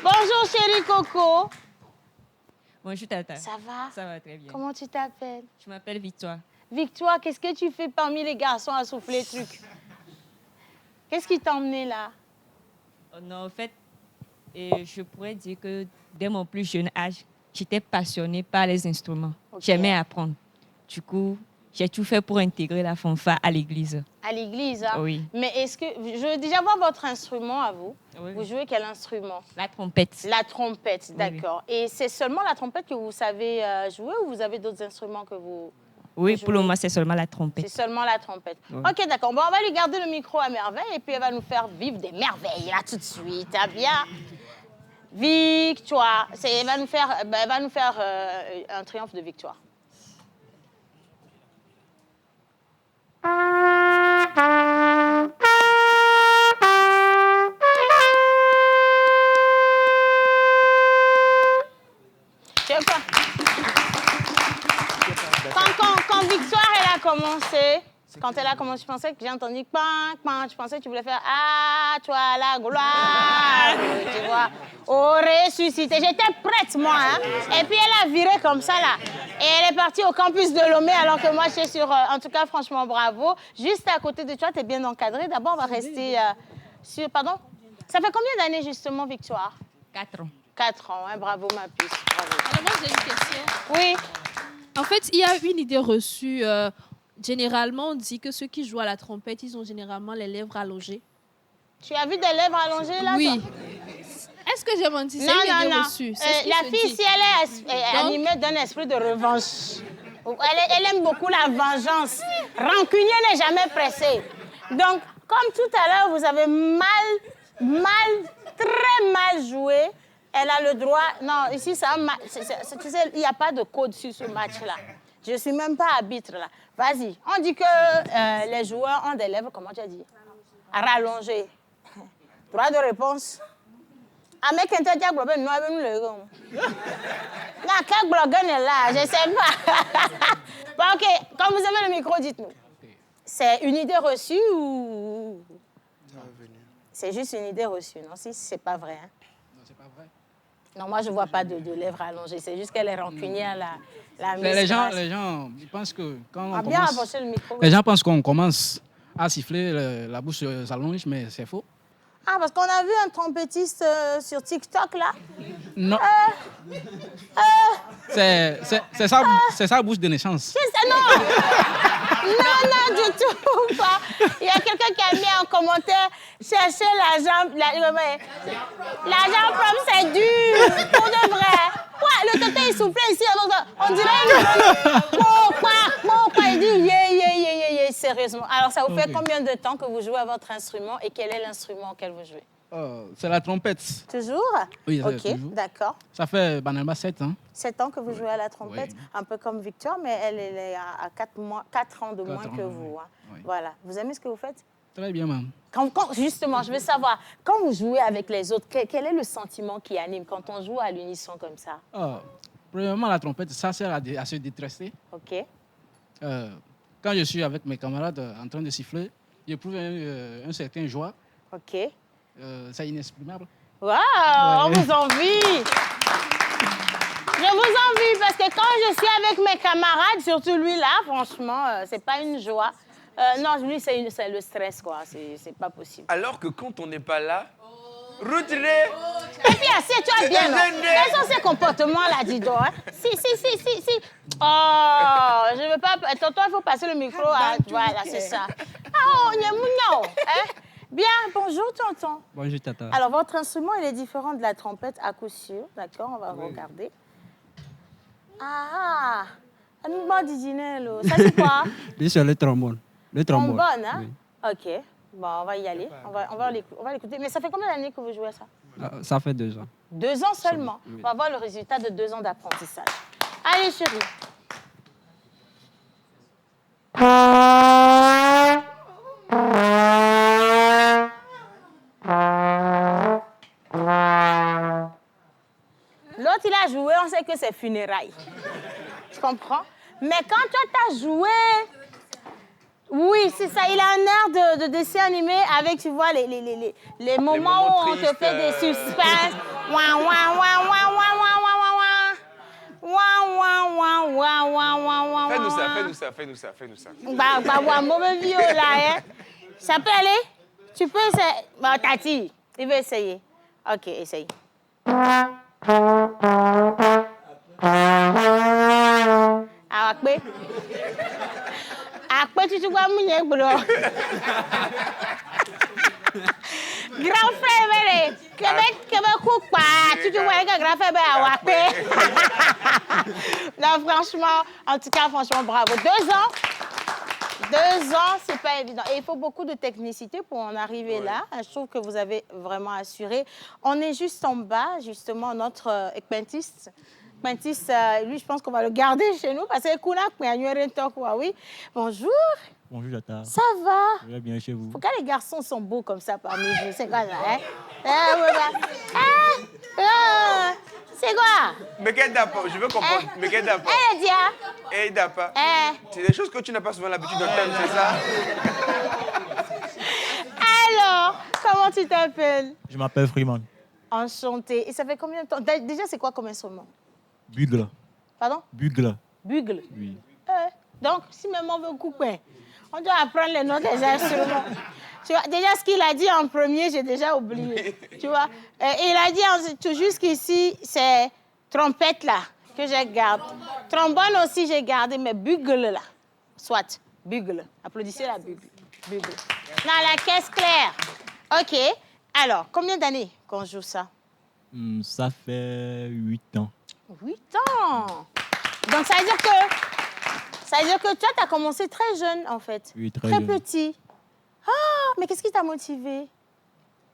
Bonjour, chérie Coco. Bonjour, Tata. Ça va? Ça va très bien. Comment tu t'appelles? Je m'appelle Victoire. Victoire, qu'est-ce que tu fais parmi les garçons à souffler truc? Qu'est-ce qui t'a emmené là? Non, en fait, je pourrais dire que dès mon plus jeune âge, j'étais passionnée par les instruments. Okay. J'aimais apprendre. Du coup, j'ai tout fait pour intégrer la fanfare à l'église. À l'église, hein? Oui. Mais est-ce que... Je veux déjà voir votre instrument à vous. Oui. Vous jouez quel instrument? La trompette. La trompette, d'accord. Oui. Et c'est seulement la trompette que vous savez jouer ou vous avez d'autres instruments que vous... Oui, pour le moment, c'est seulement la trompette. C'est seulement la trompette. Oui. Ok, d'accord. Bon, on va lui garder le micro à merveille et puis elle va nous faire vivre des merveilles, là, tout de suite. Ah bien. Victoire. Elle va nous faire un triomphe de victoire. Quand Victoire, elle a commencé, je pensais que j'ai entendu pan, pan, je pensais que tu voulais faire ah, toi la gloire, tu vois, au ressuscité. J'étais prête, moi, hein. Et puis elle a viré comme ça, là. Et elle est partie au campus de Lomé, alors que moi, je suis sur... en tout cas, franchement, bravo. Juste à côté de toi, tu es bien encadré. D'abord, on va rester sur... Pardon? Ça fait combien d'années, justement, Victoire? 4 ans. 4 ans, hein. Bravo, ma puce. Bravo. Alors, moi, j'ai une question. Oui. En fait, il y a une idée reçue. Généralement, on dit que ceux qui jouent à la trompette, ils ont généralement les lèvres allongées. Tu as vu des lèvres allongées, là? Oui. Est-ce que j'ai menti? C'est une idée reçue. La fille, si elle est animée d'un esprit de revanche, elle aime beaucoup la vengeance. Rancunier n'est jamais pressé. Donc, comme tout à l'heure, vous avez très mal joué, elle a le droit... Non, ici, tu sais, il n'y a pas de code sur ce match-là. Je ne suis même pas arbitre, là. Vas-y. On dit que les joueurs ont des lèvres, comment tu as dit? Rallongées. Droit de réponse. Ah, mais quand tu as dit que nous avons le gong. Non, quel blogueur est là? Je ne sais pas. Bon, OK. Quand vous avez le micro, dites-nous. C'est une idée reçue ou... C'est juste une idée reçue, non? Si c'est pas vrai, hein? Non, c'est pas vrai. Non, moi, je ne vois pas de lèvres allongées. C'est juste qu'elle est rancunière, la les gens, ils pensent que quand on bien commence... rapprocher le micro. Les gens pensent qu'on commence à siffler, la bouche s'allonge, mais c'est faux. Ah, parce qu'on a vu un trompettiste sur TikTok, là. Non. C'est sa bouche de naissance. Non, du tout pas. Il y a quelqu'un qui a mis en commentaire, chercher l'argent. L'argent propre, c'est dur. Pour de vrai. Ouais, le tonton, il soufflait ici. On dirait pourquoi il dit yeah. Sérieusement. Alors, ça vous fait combien de temps que vous jouez à votre instrument et quel est l'instrument auquel vous jouez? C'est la trompette. Toujours? Oui, ok, toujours. D'accord. Ça fait banalement 7 ans. 7 ans que vous jouez à la trompette, un peu comme Victor, mais elle est à 4 ans de moins que vous. Hein. Oui. Voilà. Vous aimez ce que vous faites? Très bien, même. Justement, je veux savoir, quand vous jouez avec les autres, quel est le sentiment qui anime quand on joue à l'unisson comme ça? Premièrement, la trompette, ça sert à se détresser. OK. Quand je suis avec mes camarades en train de siffler, j'éprouve un certain joie. OK. C'est inexprimable. Waouh, on vous envie. Je vous envie parce que quand je suis avec mes camarades, surtout lui là, franchement, c'est pas une joie. Non, lui, c'est le stress, quoi. C'est pas possible. Alors que quand on n'est pas là, retirez. Et puis, assieds-toi bien, non? Quels sont ces comportements-là, dis donc? Hein? Si. Oh, je veux pas... Tonton, il faut passer le micro à... Voilà, c'est ça. Oh, hein? Bien, bonjour, tonton. Bonjour, tata. Alors, votre instrument, il est différent de la trompette à coup sûr. D'accord, on va regarder. Ah, un mouvement d'idinello. Ça, c'est quoi? C'est le trombone. Le trombone. Trombone, hein? Oui. OK. Bon, on va y aller. On va l'écouter. Mais ça fait combien d'années que vous jouez à ça? Ça fait 2 ans. 2 ans seulement? Oui. On va voir le résultat de 2 ans d'apprentissage. Allez, chérie. L'autre, il a joué, on sait que c'est funérailles. Tu comprends? Mais quand toi, t'as joué... Oui, c'est ça. Il a un air de dessin animé avec, tu vois, les moments où on te fait des suspens. Fais-nous ça. Mauvais vieux, là, hein. Ça peut aller? Tu peux essayer? Bon, Tati, il veut essayer. OK, essaye. Après, tu vois, grand frère, Québec coupe pas. Tu vois, grand frère, non, franchement, en tout cas, franchement, bravo. 2 ans. 2 ans, c'est pas évident. Et il faut beaucoup de technicité pour en arriver là. Je trouve que vous avez vraiment assuré. On est juste en bas, justement, notre équintiste. Lui, je pense qu'on va le garder chez nous parce que oui. Bonjour. Bonjour, Jata. Ça va? Je vais bien chez vous. Pourquoi les garçons sont beaux comme ça parmi vous? C'est quoi ça, hein? C'est quoi? Mais qu'est-ce que je veux comprendre. Mais qu'est-ce que Dapa. C'est des choses que tu n'as pas souvent l'habitude d'entendre, c'est ça? Alors, comment tu t'appelles? Je m'appelle Freeman. Enchanté. Et ça fait combien de temps? Déjà, c'est quoi comme instrument? Bugle. Pardon? Bugle. Bugle? Oui. Donc, si même on veut couper, on doit apprendre les noms des instruments. Tu vois, déjà, ce qu'il a dit en premier, j'ai déjà oublié. Tu vois? Il a dit jusqu'ici, c'est trompette là que j'ai gardé. Trombone aussi, j'ai gardé, mais bugle là. Soit, bugle. Applaudissez la bugle. Bugle. Dans la caisse claire. OK. Alors, combien d'années qu'on joue ça? Ça fait 8 ans. 8 ans. Donc, ça veut dire que toi, tu as commencé très jeune, en fait. Oui, très jeune. Très petit. Ah, mais qu'est-ce qui t'a motivé?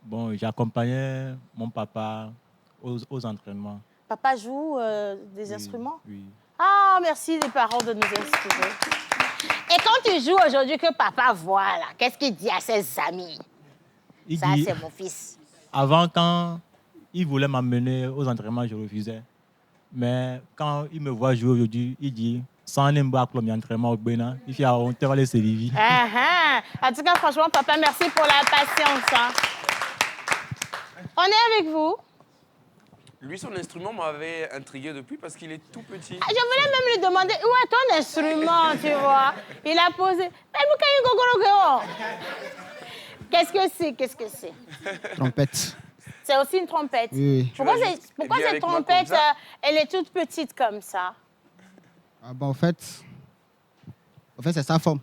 Bon, j'accompagnais mon papa aux entraînements. Papa joue des instruments? Oui. Ah, merci les parents de nous inspirer. Et quand tu joues aujourd'hui que papa voit, là, qu'est-ce qu'il dit à ses amis? Il ça, dit, c'est mon fils. Avant, quand il voulait m'amener aux entraînements, je refusais. Mais quand il me voit jouer aujourd'hui, il dit... Sans n'importe quoi, entraînement au Bénin, il fait honte à les servir. En tout cas, franchement, papa, merci pour la patience. Hein. On est avec vous. Lui, son instrument m'avait intrigué depuis parce qu'il est tout petit. Je voulais même lui demander où est ton instrument, tu vois. Il a posé. Qu'est-ce que c'est? Trompette. C'est aussi une trompette. Oui. Pourquoi cette trompette, elle est toute petite comme ça? Ah bon, en fait, c'est sa forme.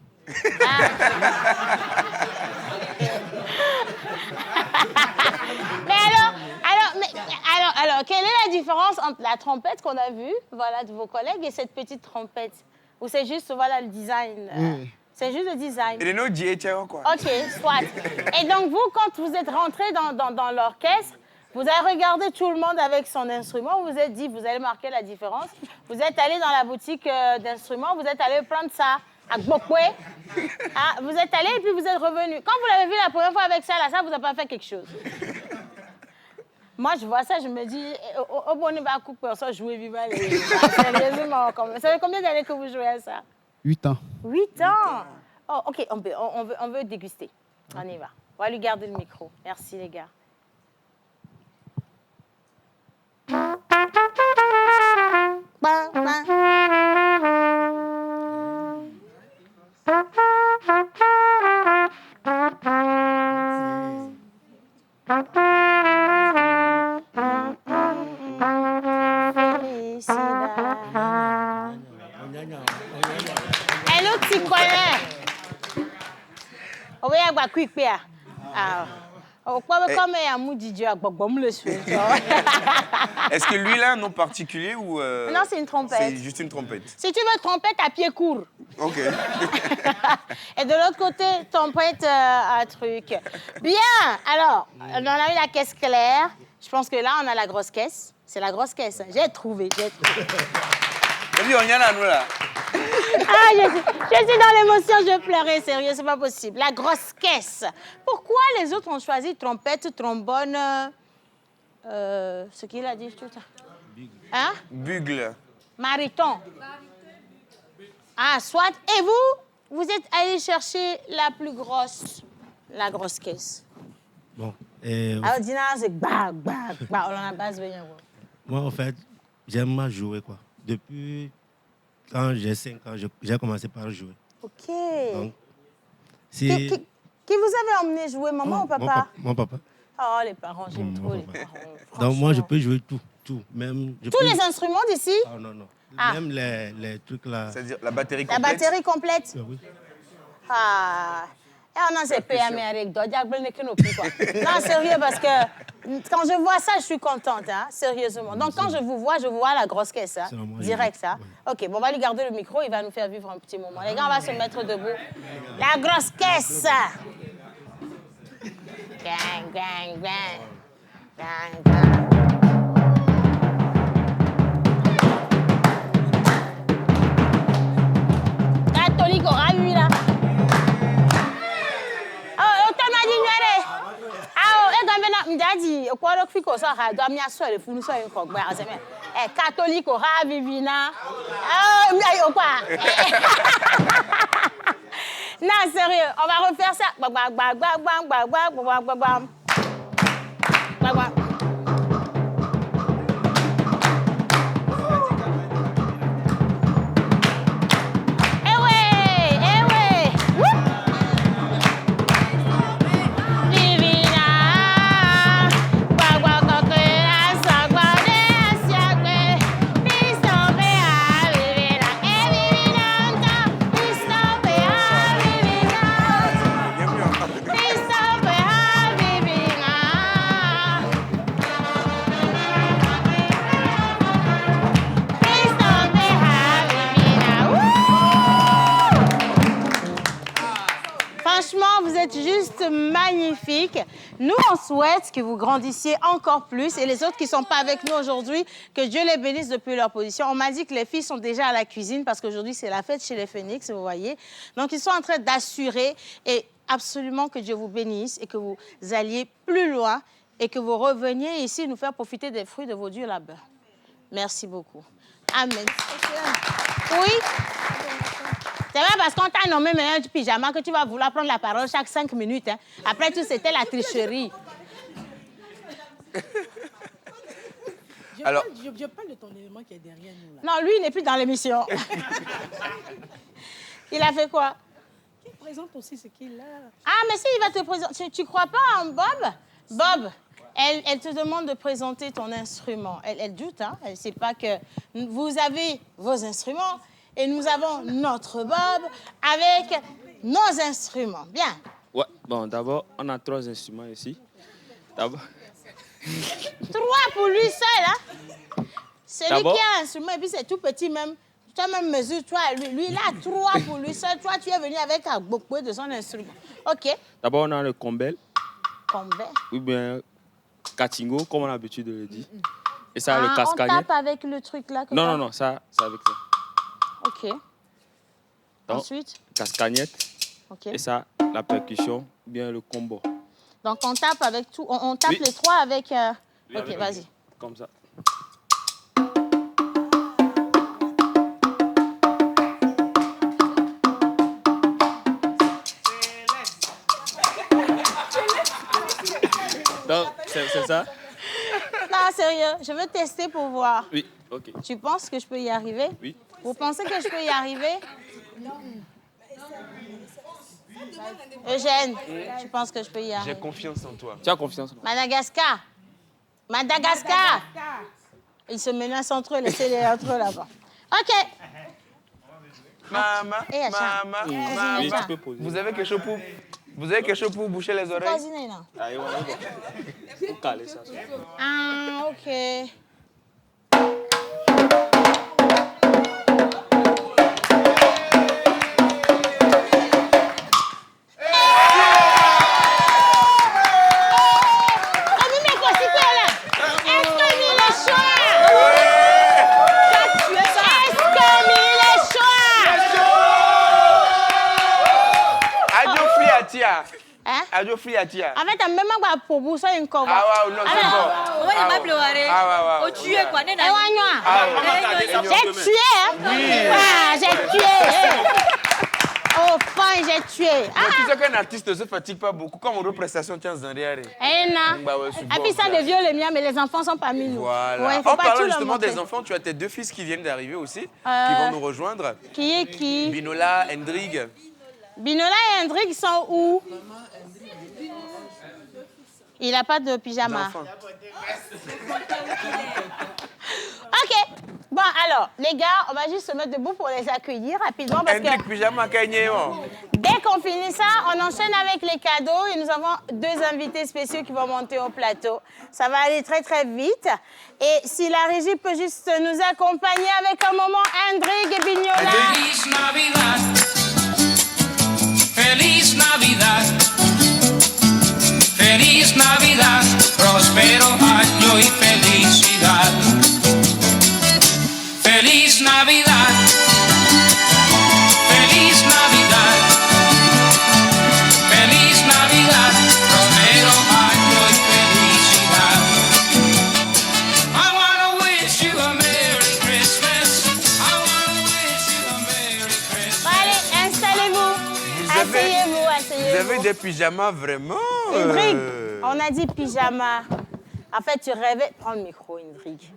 quelle est la différence entre la trompette qu'on a vue, voilà, de vos collègues, et cette petite trompette? Ou c'est juste, voilà, le design C'est juste le design. Et nous, quoi. OK, soit. Et donc, vous, quand vous êtes rentré dans l'orchestre, vous avez regardé tout le monde avec son instrument, vous vous êtes dit, vous allez marquer la différence. Vous êtes allé dans la boutique d'instruments, vous êtes allé prendre ça à Gbokwe. Ah, vous êtes allé et puis vous êtes revenu. Quand vous l'avez vu la première fois avec ça, là, ça vous a pas fait quelque chose. Moi, je vois ça, je me dis, au bon niveau, personne jouer vivant. Sérieusement, ça fait combien d'années que vous jouez à ça? 8 ans. 8 ans? Oh, OK, on veut déguster. On y va. On va lui garder le micro. Merci, les gars. Est-ce que lui, là, un nom particulier ou... Non, c'est une trompette. C'est juste une trompette. Si tu veux trompette à pied court. OK. Et de l'autre côté, trompette à truc. Bien, alors, on a eu la caisse claire. Je pense que là, on a la grosse caisse. C'est la grosse caisse. J'ai trouvé. On y en a, nous, là. Ah, je suis dans l'émotion, je pleurais, sérieux, c'est pas possible. La grosse caisse. Pourquoi les autres ont choisi trompette, trombone, ce qu'il a dit tout ça? Hein? Bugle. Mariton. Ah, soit. Et vous êtes allé chercher la plus grosse, la grosse caisse. Bon. Alors, Dina, c'est bah, on a base, moi, en fait, j'aime jouer, quoi. Depuis... Quand j'ai 5 ans, j'ai commencé par jouer. OK. Donc, Qui vous avez emmené jouer, maman ou papa? Mon papa. Oh, les parents, j'aime trop les parents. Donc, moi, je peux jouer tout. Même, Tous les instruments d'ici? Ah, non. Ah. Même les trucs là. C'est-à-dire la batterie complète? La batterie complète? Oui. Ah. Non, c'est PME avec d'autres. Non, sérieux, parce que quand je vois ça, je suis contente, hein, sérieusement. Donc, quand je vous vois la grosse caisse, hein, direct, ça. OK, bon, on va lui garder le micro, il va nous faire vivre un petit moment. Les gars, on va se mettre debout. La grosse caisse! Gang, gang, gang. Gang, gang. Catholique, ravi, là. Catholique au Ravivina. Non, sérieux, on va refaire ça. Juste magnifique. Nous, on souhaite que vous grandissiez encore plus et les autres qui ne sont pas avec nous aujourd'hui, que Dieu les bénisse depuis leur position. On m'a dit que les filles sont déjà à la cuisine parce qu'aujourd'hui, c'est la fête chez les Phoenix, vous voyez. Donc, ils sont en train d'assurer et absolument que Dieu vous bénisse et que vous alliez plus loin et que vous reveniez ici nous faire profiter des fruits de vos durs labeurs. Merci beaucoup. Amen. Oui? C'est vrai parce qu'on t'a nommé meilleur du pyjama que tu vas vouloir prendre la parole chaque 5 minutes. Hein. Après tout, c'était la tricherie. Je parle de ton élément qui est derrière nous. Là. Non, lui, il n'est plus dans l'émission. Il a fait quoi? Il présente aussi ce qu'il a. Ah, mais si, il va te présenter. Tu ne crois pas en Bob? Bob, elle te demande de présenter ton instrument. Elle doute, hein? Elle ne sait pas que vous avez vos instruments. Et nous avons notre Bob avec nos instruments. Bien. Ouais, bon, d'abord, on a 3 instruments ici. D'abord, 3 pour lui seul, hein? Celui D'abord- qui a un instrument, et puis c'est tout petit même. Toi-même mesure-toi. Lui, il a 3 pour lui seul. Toi, tu es venu avec un beaucoup de son instrument. OK. D'abord, on a le combel, Combien? ou bien katingo, comme on a l'habitude de le dire. Et ça, le On cascagnette. tape avec le truc là. que Non, t'as- non, non, ça, c'est avec ça. OK. Donc, Ensuite? cascagnette. OK. Et ça, la percussion, ou bien le combo. Donc, on tape avec tout. On tape Oui. les 3 avec... Oui, OK, avec- vas-y. Comme ça. Donc, c'est ça? Non, sérieux, je veux tester pour voir. Oui, ok. Tu penses que je peux y arriver? Oui. Vous pensez que je peux y arriver? Eugène, tu penses que je peux y J'ai arriver? confiance en toi. Tu as confiance en moi. Madagascar. Madagascar. Ils se menacent entre eux, laissez-les entre eux là-bas. OK. Maman, Et Acham. maman, Oui, maman. tu peux poser. Vous avez quelque chose pour boucher les oreilles? Vas-y, là. Allez, on va voir. Faut caler ça. Ah, OK. Adio free atia. En fait, même pas pour vous, ça une cover. Ah ouais, non, c'est bon. On va pas pleurer. Ah ouais. On tue quoi? J'ai tué, hein? Oui. Ah, j'ai tué. Oh, fin, j'ai tué. Donc, tu sais qu'un artiste ne se fatigue pas beaucoup. Comme en prestation, tu es en arrière. Eh non. Bah ouais, c'est Et bon, puis ça ça. devient le mien, mais les enfants sont parmi nous. Voilà. Ouais, faut En pas parlant tout leur justement montrer. des enfants, tu as tes 2 fils qui viennent d'arriver aussi, qui vont nous rejoindre. Qui est qui? Binola, Hendrik. Binola et Hendrik sont où? Il n'a pas de pyjama. OK. Bon, alors, les gars, on va juste se mettre debout pour les accueillir rapidement. Parce que Hendrik, pyjama, Kanye. dès qu'on finit ça, on enchaîne avec les cadeaux. Et nous avons 2 invités spéciaux qui vont monter au plateau. Ça va aller très, très vite. Et si la régie peut juste nous accompagner avec un moment Hendrik et Bignola. Feliz Navidad. Feliz Navidad. Feliz Navidad. Próspero año y felicidad. Feliz Navidad. Feliz Navidad. Feliz Navidad. Próspero año y felicidad. I wanna wish you a Merry Christmas. I wanna wish you a Merry Christmas. Allez, installez-vous. Asseyez-vous, asseyez-vous. Vous avez des pyjamas vraiment. Hendrik, on a dit pyjama. En fait, tu rêvais... Prends le micro, Hendrik.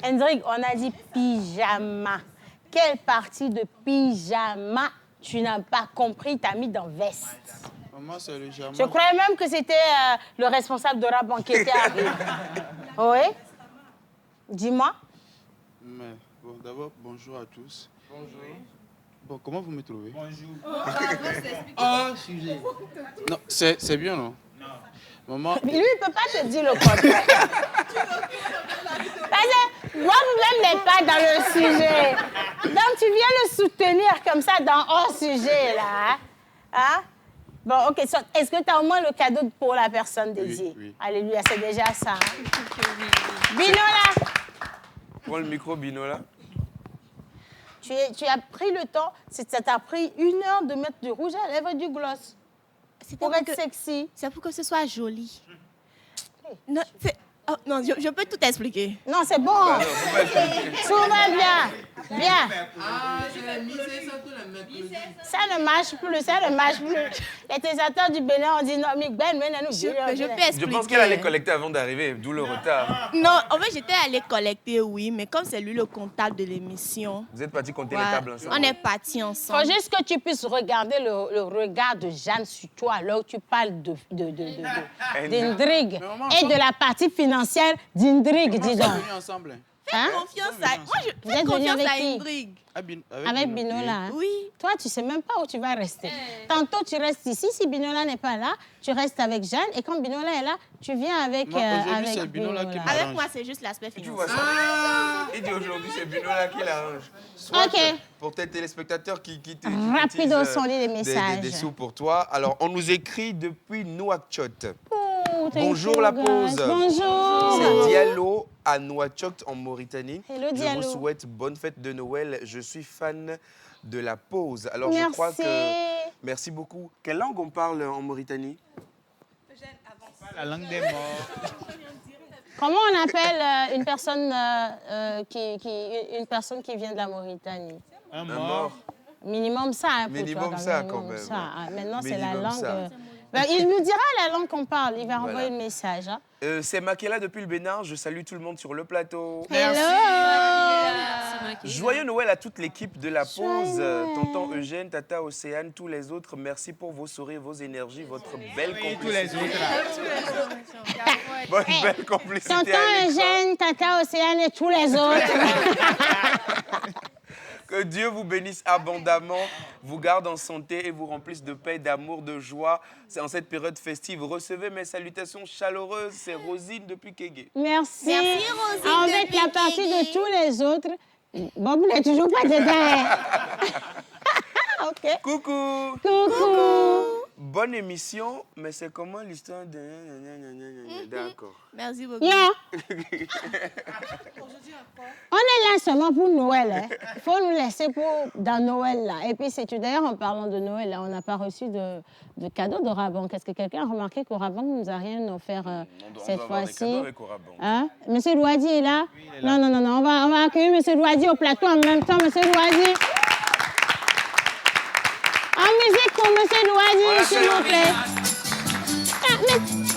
Hendrik, on a dit pyjama. Quelle partie de pyjama tu n'as pas compris, t'as mis dans veste? Maman, c'est le pyjama. Je croyais même que c'était le responsable de rap qui était arrivé. Oui? Dis-moi. Mais bon, d'abord, bonjour à tous. Bonjour. Bon, comment vous me trouvez? Bonjour. Oh, sujet. Non, c'est bien, non? Non. Maman... Lui, il ne peut pas te dire le contraire. Parce que moi-même n'est pas dans le sujet. Donc, tu viens le soutenir comme ça dans hors-sujet, là. Hein? Bon, OK. Est-ce que tu as au moins le cadeau pour la personne dédiée? Oui. Alléluia, c'est déjà ça. Hein? Binola, Prends le micro, Binola. tu as pris le temps, ça t'a pris 1 heure de mettre du rouge à lèvres et du gloss. Pour être sexy. C'est pour que ce soit joli. Non, oh, non, je peux tout expliquer. Non, c'est bon. Tout va bien. Bien. Ça ne marche plus, ça ne marche plus. Les téléspectateurs du Bénin ont dit non, mais Ben, nous Je peux expliquer. Je pense qu'elle allait collecter avant d'arriver, d'où le retard. Non, en fait, j'étais allée collecter, oui, mais comme c'est lui le comptable de l'émission. Vous êtes partis compter ouais, les tables ensemble. on est partis Il ensemble. faut juste que tu puisses regarder le regard de Jeanne sur toi alors que tu parles d'Indrig et de la partie financière d'Indrig, dis donc. ensemble. Fais Hein? Confiance à... Moi, je Vous fais êtes venu confiance avec à qui? Indrig. Avec Binola. Hein? Oui. Toi, tu sais même pas où tu vas rester. Tantôt, tu restes ici. Si Binola n'est pas là, tu restes avec Jeanne. Et quand Binola est là, tu viens avec, avec Binola. Avec moi, c'est juste l'aspect Tu financier. vois ça? Il dit aujourd'hui, c'est Binola qui l'arrange. Soit Ok. pour tes téléspectateurs qui Rapido, utilisent, sont les messages. des sous pour toi. Alors, on nous écrit depuis Nouakchott. thank Bonjour you, la guys. pause. Bonjour. C'est Diallo à Nouakchott en Mauritanie. Hello, Je Diallo. vous souhaite bonne fête de Noël. Je suis fan de la pause. Alors je Merci. crois que... Merci beaucoup. Quelle langue on parle en Mauritanie? La langue des morts. Comment on appelle une personne qui vient de la Mauritanie? Un mort. Minimum ça, hein, pour Minimum toi, ça, minimum quand même, ça. ouais. Ah, maintenant, c'est la Minimum langue. ça. Ben, il nous dira la langue qu'on parle. Il va Voilà. renvoyer le message. Hein. C'est Makela depuis le Bénin. Je salue tout le monde sur le plateau. Hello. Joyeux Noël à toute l'équipe de la pause. Noël. Tonton Eugène, Tata Océane, tous les autres. Merci pour vos sourires, vos énergies, votre belle complicité. tous les autres. Bonne belle complicité. Tonton à l'écran. Eugène, Tata Océane et tous les autres. Que Dieu vous bénisse abondamment, vous garde en santé et vous remplisse de paix, d'amour, de joie. C'est en cette période festive. Recevez mes salutations chaleureuses. C'est Rosine depuis Kégué. Merci. Merci, Rosine, Avec depuis la partie Kégué. de tous les autres. Bon, vous n'êtes toujours pas dedans. OK. Coucou. Coucou. Bonne émission, mais c'est comment l'histoire de... D'accord. Merci beaucoup. Yo. On est là seulement pour Noël. Hein. Il faut nous laisser dans Noël. Là. Et puis, d'ailleurs, en parlant de Noël, là, on n'a pas reçu de cadeau d'Orabank. Est-ce que quelqu'un a remarqué qu'Orabank ne nous a rien offert cette fois-ci? Hein? Monsieur Louadi est là? Oui, il est là. Non. On va accueillir Monsieur Louadi au plateau en même temps. Monsieur Louadi. En musique pour Monsieur Louadi, s'il vous plaît.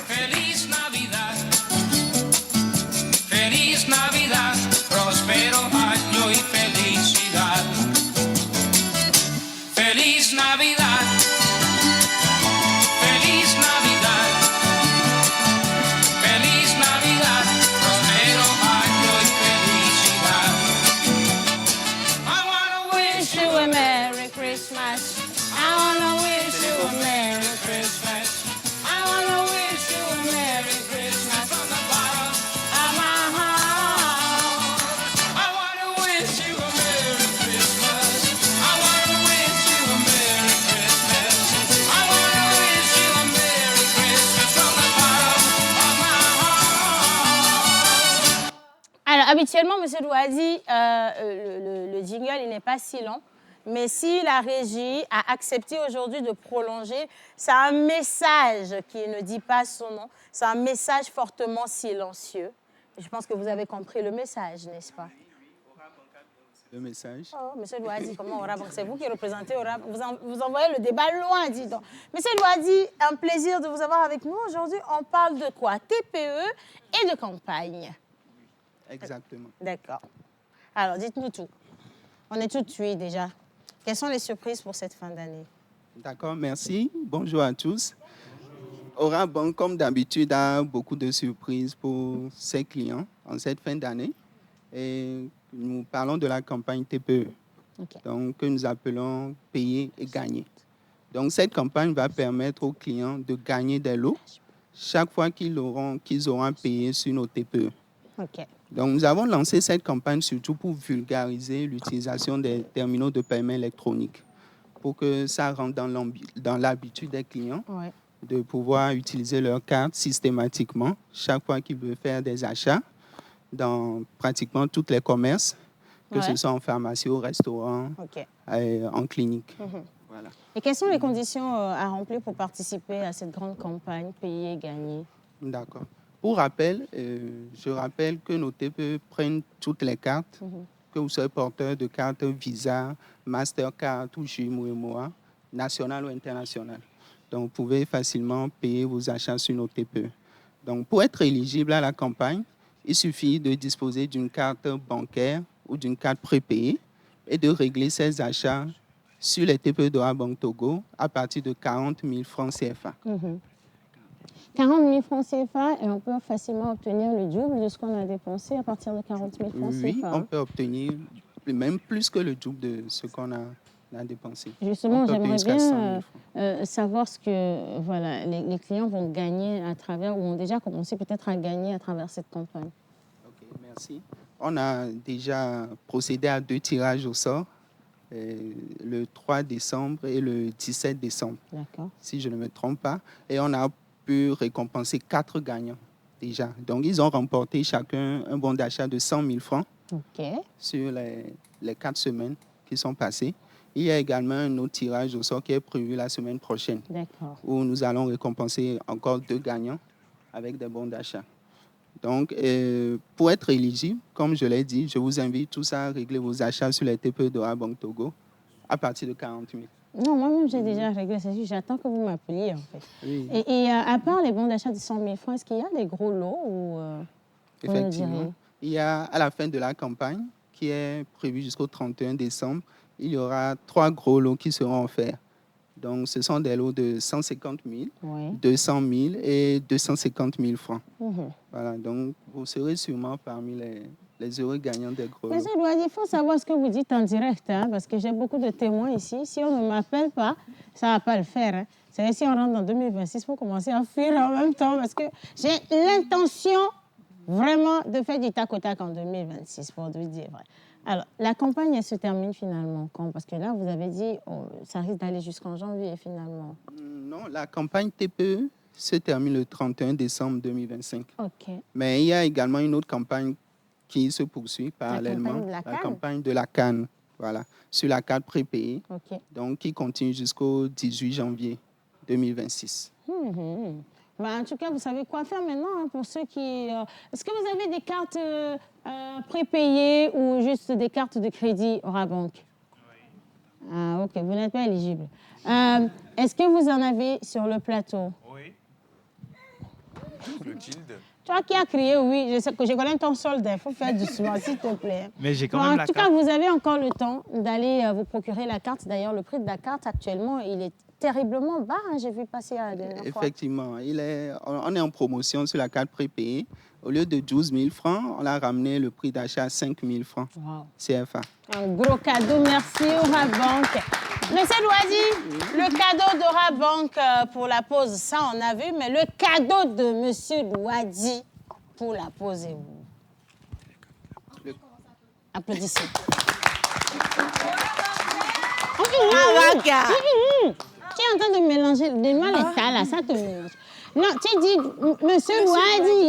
Feliz Navidad, feliz Navidad, próspero año y felicidad. Feliz Navidad, feliz Navidad, feliz Navidad, próspero año y felicidad. I wanna wish You a Merry Christmas. I wanna wish you a Merry Christmas. I wanna wish you a Merry Christmas From the bottom of my heart. I wanna wish you a Merry Christmas. I wanna wish you a Merry Christmas. I wanna wish you a Merry Christmas from the bottom of my heart. Alors, habituellement, M. Louadi, le jingle, il n'est pas si long. Mais si la régie a accepté aujourd'hui de prolonger, c'est un message qui ne dit pas son nom. C'est un message fortement silencieux. Je pense que vous avez compris le message, n'est-ce pas? Le message. Oh, M. Louadi, comment Orabank? C'est vous qui représentez Orabank. Vous envoyez le débat loin, dis donc. M. Louadi, un plaisir de vous avoir avec nous. Aujourd'hui, on parle de quoi? TPE et de campagne. Exactement. D'accord. Alors, dites-nous tout. On est tout de suite déjà. Quelles sont les surprises pour cette fin d'année? D'accord, merci. Bonjour à tous. Orabank, comme d'habitude, a beaucoup de surprises pour ses clients en cette fin d'année. Et nous parlons de la campagne TPE, donc, que nous appelons payer et gagner. Donc, cette campagne va permettre aux clients de gagner des lots chaque fois qu'ils auront payé sur nos TPE. OK. Donc, nous avons lancé cette campagne surtout pour vulgariser l'utilisation des terminaux de paiement électronique, pour que ça rentre dans l'habitude des clients de pouvoir utiliser leur carte systématiquement chaque fois qu'ils veulent faire des achats dans pratiquement tous les commerces, que ce soit en pharmacie, au restaurant, en clinique. Voilà. Et quelles sont les conditions à remplir pour participer à cette grande campagne payer et gagner? D'accord. Pour rappel, je rappelle que nos TPE prennent toutes les cartes, que vous soyez porteur de carte Visa, Mastercard ou Jumo, nationale ou internationale. Donc, vous pouvez facilement payer vos achats sur nos TPE. Donc, pour être éligible à la campagne, il suffit de disposer d'une carte bancaire ou d'une carte prépayée et de régler ses achats sur les TPE d'Orabank Togo à partir de 40 000 francs CFA. 40 000 francs CFA et on peut facilement obtenir le double de ce qu'on a dépensé à partir de 40 000 francs Oui, CFA. on peut obtenir même plus que le double de ce qu'on a dépensé. Justement, j'aimerais jusqu'à 100 000 bien savoir ce que voilà, les clients vont gagner à travers, ou ont déjà commencé peut-être à gagner à travers cette campagne. Ok, merci. On a déjà procédé à 2 tirages au sort, le 3 décembre et le 17 décembre, si je ne me trompe pas. Et on a pu récompenser 4 gagnants déjà. Donc, ils ont remporté chacun un bon d'achat de 100 000 francs sur les 4 semaines qui sont passées. Il y a également un autre tirage au sort qui est prévu la semaine prochaine, où nous allons récompenser encore 2 gagnants avec des bons d'achat. Donc, pour être éligible, comme je l'ai dit, je vous invite tous à régler vos achats sur les TPE d'Ora Banque Togo à partir de 40 000. Non, moi-même, j'ai déjà réglé. C'est juste, j'attends que vous m'appeliez, en fait. Oui. Et à part les bons d'achat de 100 000 francs, est-ce qu'il y a des gros lots ou Effectivement. Il y a, à la fin de la campagne, qui est prévue jusqu'au 31 décembre, il y aura 3 gros lots qui seront offerts. Donc, ce sont des lots de 150 000, 200 000 et 250 000 francs. Voilà, donc vous serez sûrement parmi les heureux gagnants des gros lots. Monsieur Louadi, il faut savoir ce que vous dites en direct, hein, parce que j'ai beaucoup de témoins ici. Si on ne m'appelle pas, ça ne va pas le faire. Hein. C'est si on rentre dans 2026, il faut commencer à fuir en même temps, parce que j'ai l'intention vraiment de faire du tac au tac en 2026, pour vous dire vrai. Alors, la campagne, elle se termine finalement quand? Parce que là, vous avez dit, ça risque d'aller jusqu'en janvier finalement. Non, la campagne TPE se termine le 31 décembre 2025. OK. Mais il y a également une autre campagne qui se poursuit parallèlement. La campagne de la CAN, voilà, sur la carte prépayée, donc qui continue jusqu'au 18 janvier 2026. En tout cas, vous savez quoi faire maintenant hein, pour ceux qui... Est-ce que vous avez des cartes prépayées ou juste des cartes de crédit Ora Banque? Ah, OK, vous n'êtes pas éligible. Est-ce que vous en avez sur le plateau? Oui. Clotilde. Toi qui as crié oui, je sais que je connais ton solde, il faut faire doucement, s'il te plaît. Mais j'ai quand même la En tout cas, vous avez encore le temps d'aller vous procurer la carte. D'ailleurs, le prix de la carte actuellement, il est terriblement bas. Hein, j'ai vu passer la dernière fois. Effectivement, on est en promotion sur la carte prépayée. Au lieu de 12 000 francs, on a ramené le prix d'achat à 5 000 francs CFA. Un gros cadeau, merci Ora Banque. Monsieur Louadi, le cadeau d'Ora Banque pour la pause, ça on a vu, mais le cadeau de Monsieur Louadi pour la pause et vous. Applaudissez. Tu es en train de mélanger, dis-moi les tas là, ça te mélange. Non, tu dis Monsieur Louadi.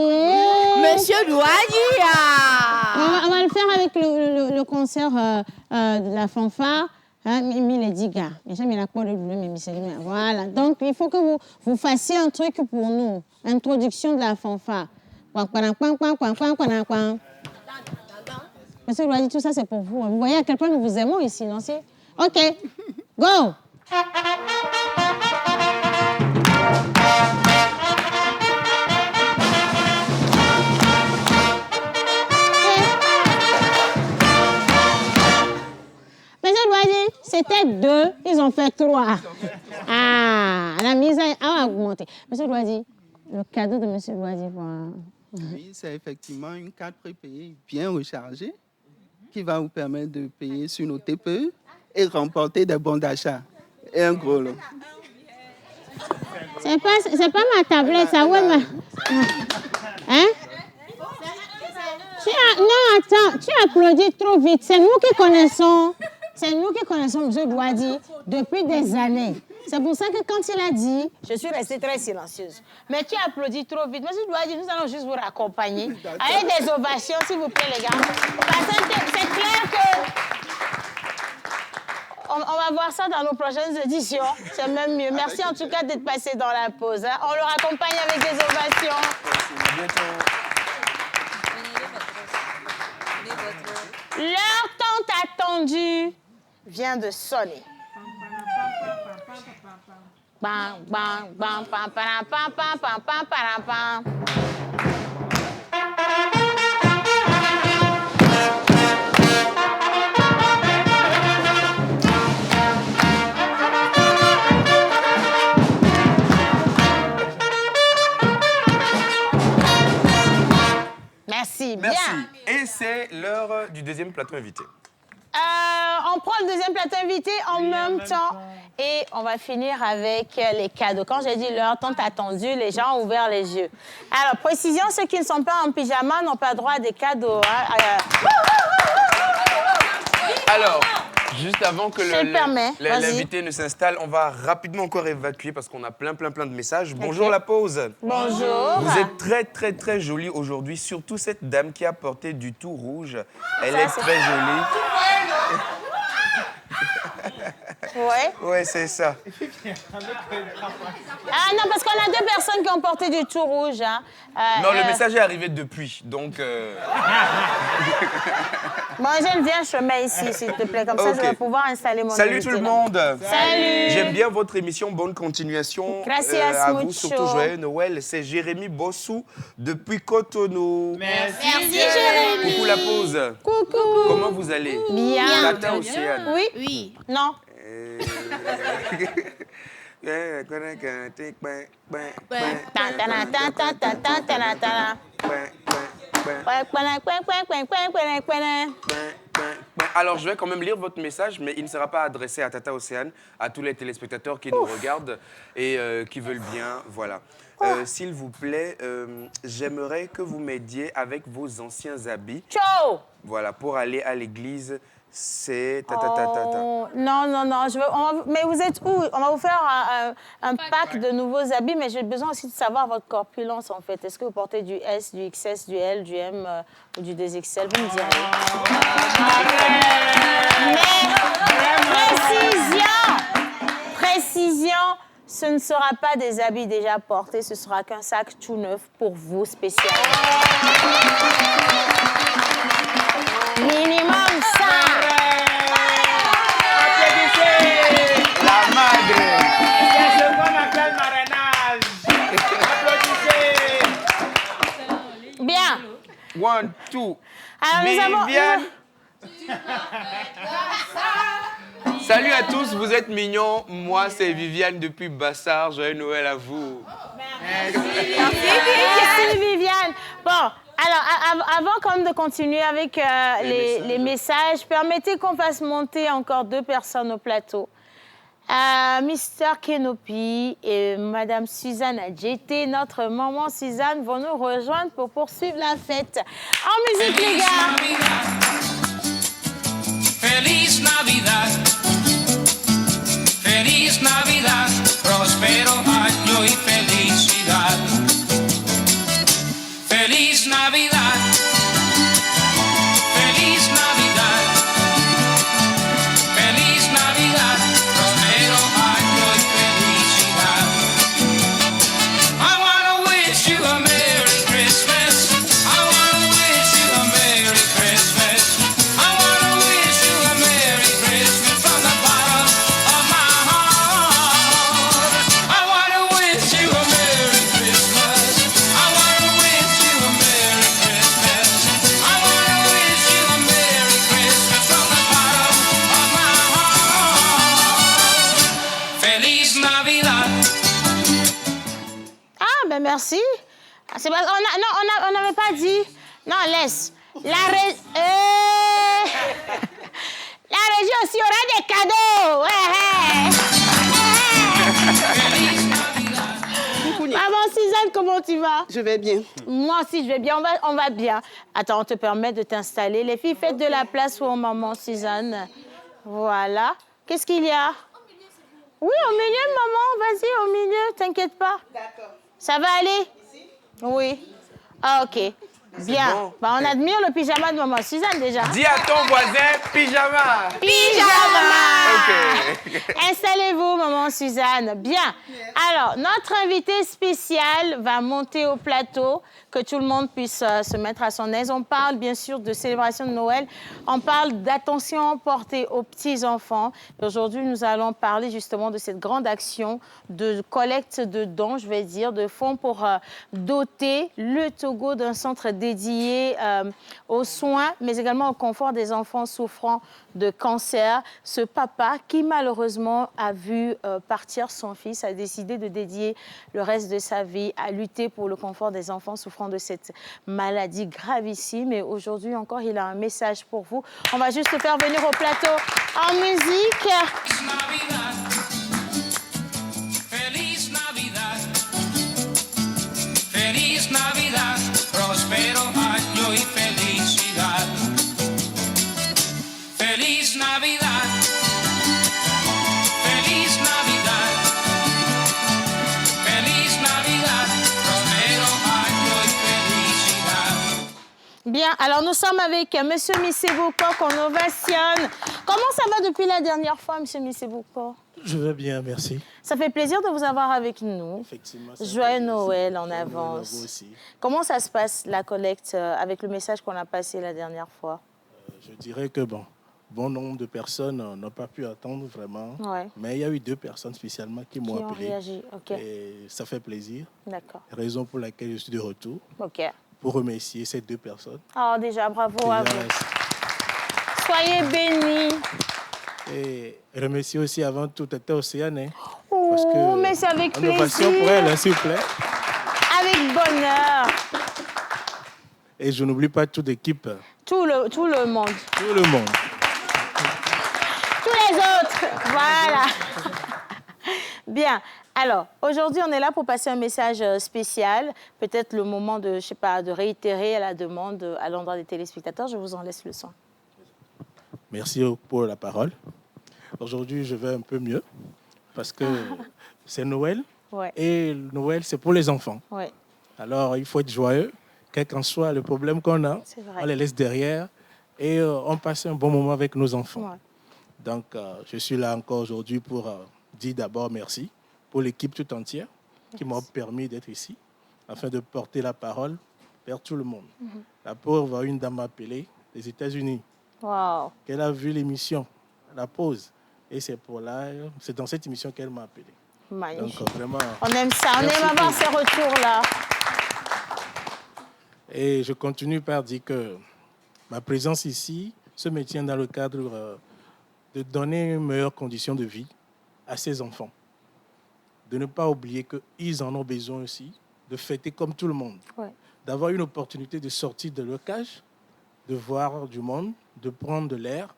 Monsieur Louadi. On va le faire avec le concert de la fanfare. Voilà, donc il faut que vous fassiez un truc pour nous. Introduction de la fanfare. Monsieur Louadi, tout ça c'est pour vous. Vous voyez à quel point nous vous aimons ici, non? OK, go! Monsieur Louadi, c'était 2, ils ont fait 3. Ah, la mise a augmenté. Monsieur Louadi, le cadeau de Monsieur Louadi. Oui, c'est effectivement une carte prépayée bien rechargée qui va vous permettre de payer sur nos TPE et remporter des bons d'achat. Et un gros lot. C'est pas ma tablette, ça. Ouais, hein? Non, attends, tu applaudis trop vite. C'est nous qui connaissons M. Louadi depuis des années. C'est pour ça que quand il a dit, je suis restée très silencieuse. Mais tu applaudis trop vite. M. Louadi, nous allons juste vous raccompagner avec des ovations, s'il vous plaît, les gars. Parce que c'est clair que on va voir ça dans nos prochaines éditions. C'est même mieux. Merci en tout cas d'être passé dans la pause. Hein. On le raccompagne avec des ovations. L'heure tant attendue vient de sonner. Bam, bam, bam, pam, pam, pam, pam, pam, pam, pam, pam. l'heure du deuxième plateau invité. On prend le deuxième plateau invité en même temps et on va finir avec les cadeaux. Quand j'ai dit l'heure tant attendue, les gens ont ouvert les yeux. Alors, précision, ceux qui ne sont pas en pyjama n'ont pas droit à des cadeaux. Hein. Alors, juste avant que l'invité Vas-y. ne s'installe, on va rapidement encore évacuer parce qu'on a plein de messages. Bonjour la pause. Bonjour. Vous êtes très jolie aujourd'hui, surtout cette dame qui a porté du tout rouge. Elle est très jolie. Ouais. Ouais, c'est ça. Ah non, parce qu'on a 2 personnes qui ont porté du tout rouge. Hein. Non, le message est arrivé depuis, donc... Moi, j'aime bien, je mets ici, s'il te plaît. Comme ça, je vais pouvoir installer mon Salut invité tout le là. monde. Salut. J'aime bien votre émission. Bonne continuation. Gracias à vous, mucho. surtout joyeux Noël. C'est Jérémy Bossou depuis Cotonou. Merci Jérémy. Coucou la pause. Coucou. Comment vous allez? Bien. Tata Océane. Oui. Oui. Non. Alors, je vais quand même lire votre message, mais il ne sera pas adressé à Tata Océane, à tous les téléspectateurs qui nous regardent et qui veulent bien. Voilà. S'il vous plaît, j'aimerais que vous m'aidiez avec vos anciens habits. Ciao! Voilà, pour aller à l'église. C'est Oh, non. Mais vous êtes où? On va vous faire un pack de nouveaux habits, mais j'ai besoin aussi de savoir votre corpulence, en fait. Est-ce que vous portez du S, du XS, du L, du M ou du 2XL? Vous me direz. Mais précision, ce ne sera pas des habits déjà portés, ce sera qu'un sac tout neuf pour vous spécialement. Minimum ça. La madre. C'est ce qu'on appelle marrainage. Applaudissez. Bien. 1, 2. Alors, nous avons... Viviane. Salut à tous, vous êtes mignons. Moi, c'est Viviane depuis Bassard. Joyeux Noël à vous. Merci Viviane. Bon, alors avant quand même de continuer avec les messages, permettez qu'on fasse monter encore 2 personnes au plateau. Mr. Kenopi et Madame Suzanne Adjete, notre maman Suzanne, vont nous rejoindre pour poursuivre la fête. En musique, les gars. Feliz Navidad. Feliz Navidad. Prospero año y felicidad. Feliz Navidad. Feliz Navidad. Feliz Navidad. Prospero año y felicidad. I wanna wish you a Merry Christmas. I wanna wish you a Merry Christmas. I wanna wish you a Merry Christmas from the bottom of my heart. I wanna wish you a Merry Christmas. I wanna wish you a Merry Christmas. I wanna wish you a Merry Christmas from the bottom of my heart. Feliz Navidad. Ah, ben merci. C'est pas... on n'avait pas dit. Non, laisse. La région aussi aura des cadeaux. Maman Suzanne, comment tu vas? Je vais bien. Moi aussi, je vais bien. On va bien. Attends, on te permet de t'installer. Les filles, faites de la place pour maman Suzanne. Voilà. Qu'est-ce qu'il y a? Oui, au milieu, maman. Vas-y, au milieu. T'inquiète pas. D'accord. Ça va aller? Ici? Oui. Ah, OK. Bien. Bon. Bah, on admire le pyjama de maman Suzanne déjà. Dis à ton voisin, pyjama. Pyjama. Ok. Installez-vous, maman Suzanne. Bien. Alors, notre invité spécial va monter au plateau, que tout le monde puisse se mettre à son aise. On parle bien sûr de célébration de Noël. On parle d'attention portée aux petits-enfants. Aujourd'hui, nous allons parler justement de cette grande action de collecte de dons, je vais dire, de fonds pour doter le Togo d'un centre dédié aux soins, mais également au confort des enfants souffrant de cancer. Ce papa qui, malheureusement, a vu partir son fils, a décidé de dédier le reste de sa vie à lutter pour le confort des enfants souffrant de cette maladie gravissime. Et aujourd'hui encore, il a un message pour vous. On va juste le faire venir au plateau en musique. Feliz Navidad, feliz Navidad, próspero año y felicidad. Feliz Navidad, feliz Navidad, feliz Navidad, próspero año y felicidad. Bien, alors nous sommes avec Monsieur Misseboko qu'on ovationne. Comment ça va depuis la dernière fois, Monsieur Misseboko? Je vais bien, merci. Ça fait plaisir de vous avoir avec nous. Effectivement. Joyeux Noël en Noël à avance. vous aussi. Comment ça se passe, la collecte, avec le message qu'on a passé la dernière fois? Je dirais que bon nombre de personnes n'ont pas pu attendre vraiment. Ouais. Mais il y a eu 2 personnes spécialement qui m'ont ont appelé. réagi, ok. Et ça fait plaisir. D'accord. Raison pour laquelle je suis de retour. Ok. Pour remercier ces 2 personnes. Oh, déjà, bravo à Déjà, vous. Soyez bénis. Et remercier aussi avant tout Tata Océane. Hein, Oh, parce que mais c'est avec plaisir. Innovation pour elle, hein, s'il vous plaît. Avec bonheur. Et je n'oublie pas toute l'équipe. Tout le monde. Tout le monde. Tous les autres. Voilà. Bien. Alors, aujourd'hui, on est là pour passer un message spécial. Peut-être le moment de, je sais pas, de réitérer la demande à l'endroit des téléspectateurs. Je vous en laisse le soin. Merci pour la parole. Aujourd'hui, je vais un peu mieux parce que c'est Noël. Ouais. Et Noël, c'est pour les enfants. Ouais. Alors, il faut être joyeux, quel qu'en soit le problème qu'on a. C'est vrai. On les laisse derrière et on passe un bon moment avec nos enfants. Ouais. Donc, je suis là encore aujourd'hui pour dire d'abord merci pour l'équipe tout entière qui m'a permis d'être ici afin de porter la parole vers tout le monde. Mhm. La pauvre, une dame m'a appelé des États-Unis. Wow. Qu'elle a vu l'émission, la pause. Et c'est dans cette émission qu'elle m'a appelé. Magnifique. Donc, vraiment, On aime ça, on merci aime avoir pour- ces retours-là. Et je continue par dire que ma présence ici se maintient dans le cadre de donner une meilleure condition de vie à ces enfants. De ne pas oublier qu'ils en ont besoin aussi, de fêter comme tout le monde. Ouais. D'avoir une opportunité de sortir de leur cage, de voir du monde, de prendre de l'air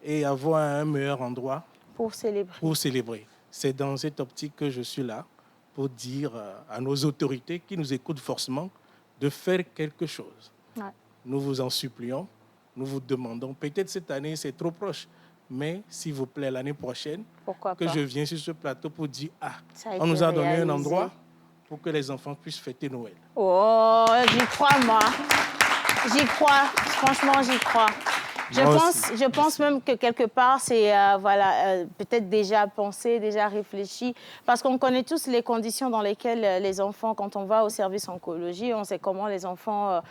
et avoir un meilleur endroit Pour célébrer. pour célébrer. C'est dans cette optique que je suis là pour dire à nos autorités qui nous écoutent forcément de faire quelque chose. Ouais. Nous vous en supplions, nous vous demandons, peut-être cette année c'est trop proche, mais s'il vous plaît, l'année prochaine, Pourquoi que pas? je viens sur ce plateau pour dire, Ça a on été nous a donné réalisé. un endroit pour que les enfants puissent fêter Noël. Oh, j'y crois, moi. J'y crois. Franchement, j'y crois. Moi Je pense même que quelque part, c'est peut-être déjà pensé, déjà réfléchi, parce qu'on connaît tous les conditions dans lesquelles les enfants, quand on va au service oncologie, on sait comment les enfants,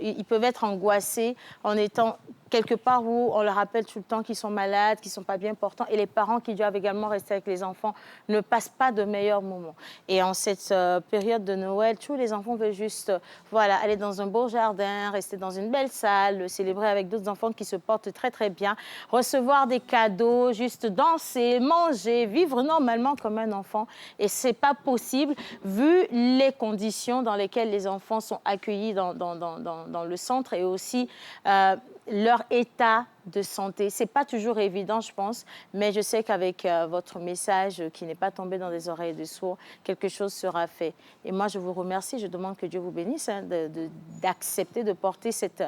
ils peuvent être angoissés en étant quelque part où on leur rappelle tout le temps qu'ils sont malades, qu'ils ne sont pas bien portants, et les parents qui doivent également rester avec les enfants ne passent pas de meilleurs moments. Et en cette période de Noël, tous les enfants veulent juste aller dans un beau jardin, rester dans une belle salle, célébrer avec d'autres enfants qui se portent très très bien, recevoir des cadeaux, juste danser, manger, vivre normalement comme un enfant. Et ce n'est pas possible vu les conditions dans lesquelles les enfants sont accueillis dans le centre et aussi leur état de santé. Ce n'est pas toujours évident, je pense, mais je sais qu'avec votre message qui n'est pas tombé dans des oreilles de sourds, quelque chose sera fait. Et moi, je vous remercie. Je demande que Dieu vous bénisse d'accepter de porter cette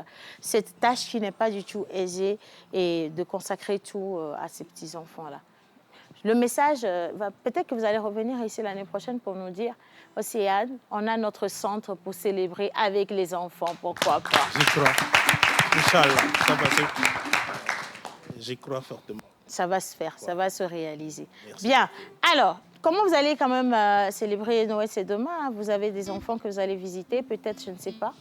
tâche qui n'est pas du tout aisée et de consacrer tout à ces petits-enfants-là. Le message, peut-être que vous allez revenir ici l'année prochaine pour nous dire, Océane, on a notre centre pour célébrer avec les enfants, pourquoi pas? J'y crois. Inch'Allah, ça va se... J'y crois fortement. Ça va se faire, ça va se réaliser. Merci. Bien. Alors, comment vous allez quand même célébrer Noël? C'est demain, hein? Vous avez des enfants que vous allez visiter, peut-être, je ne sais pas.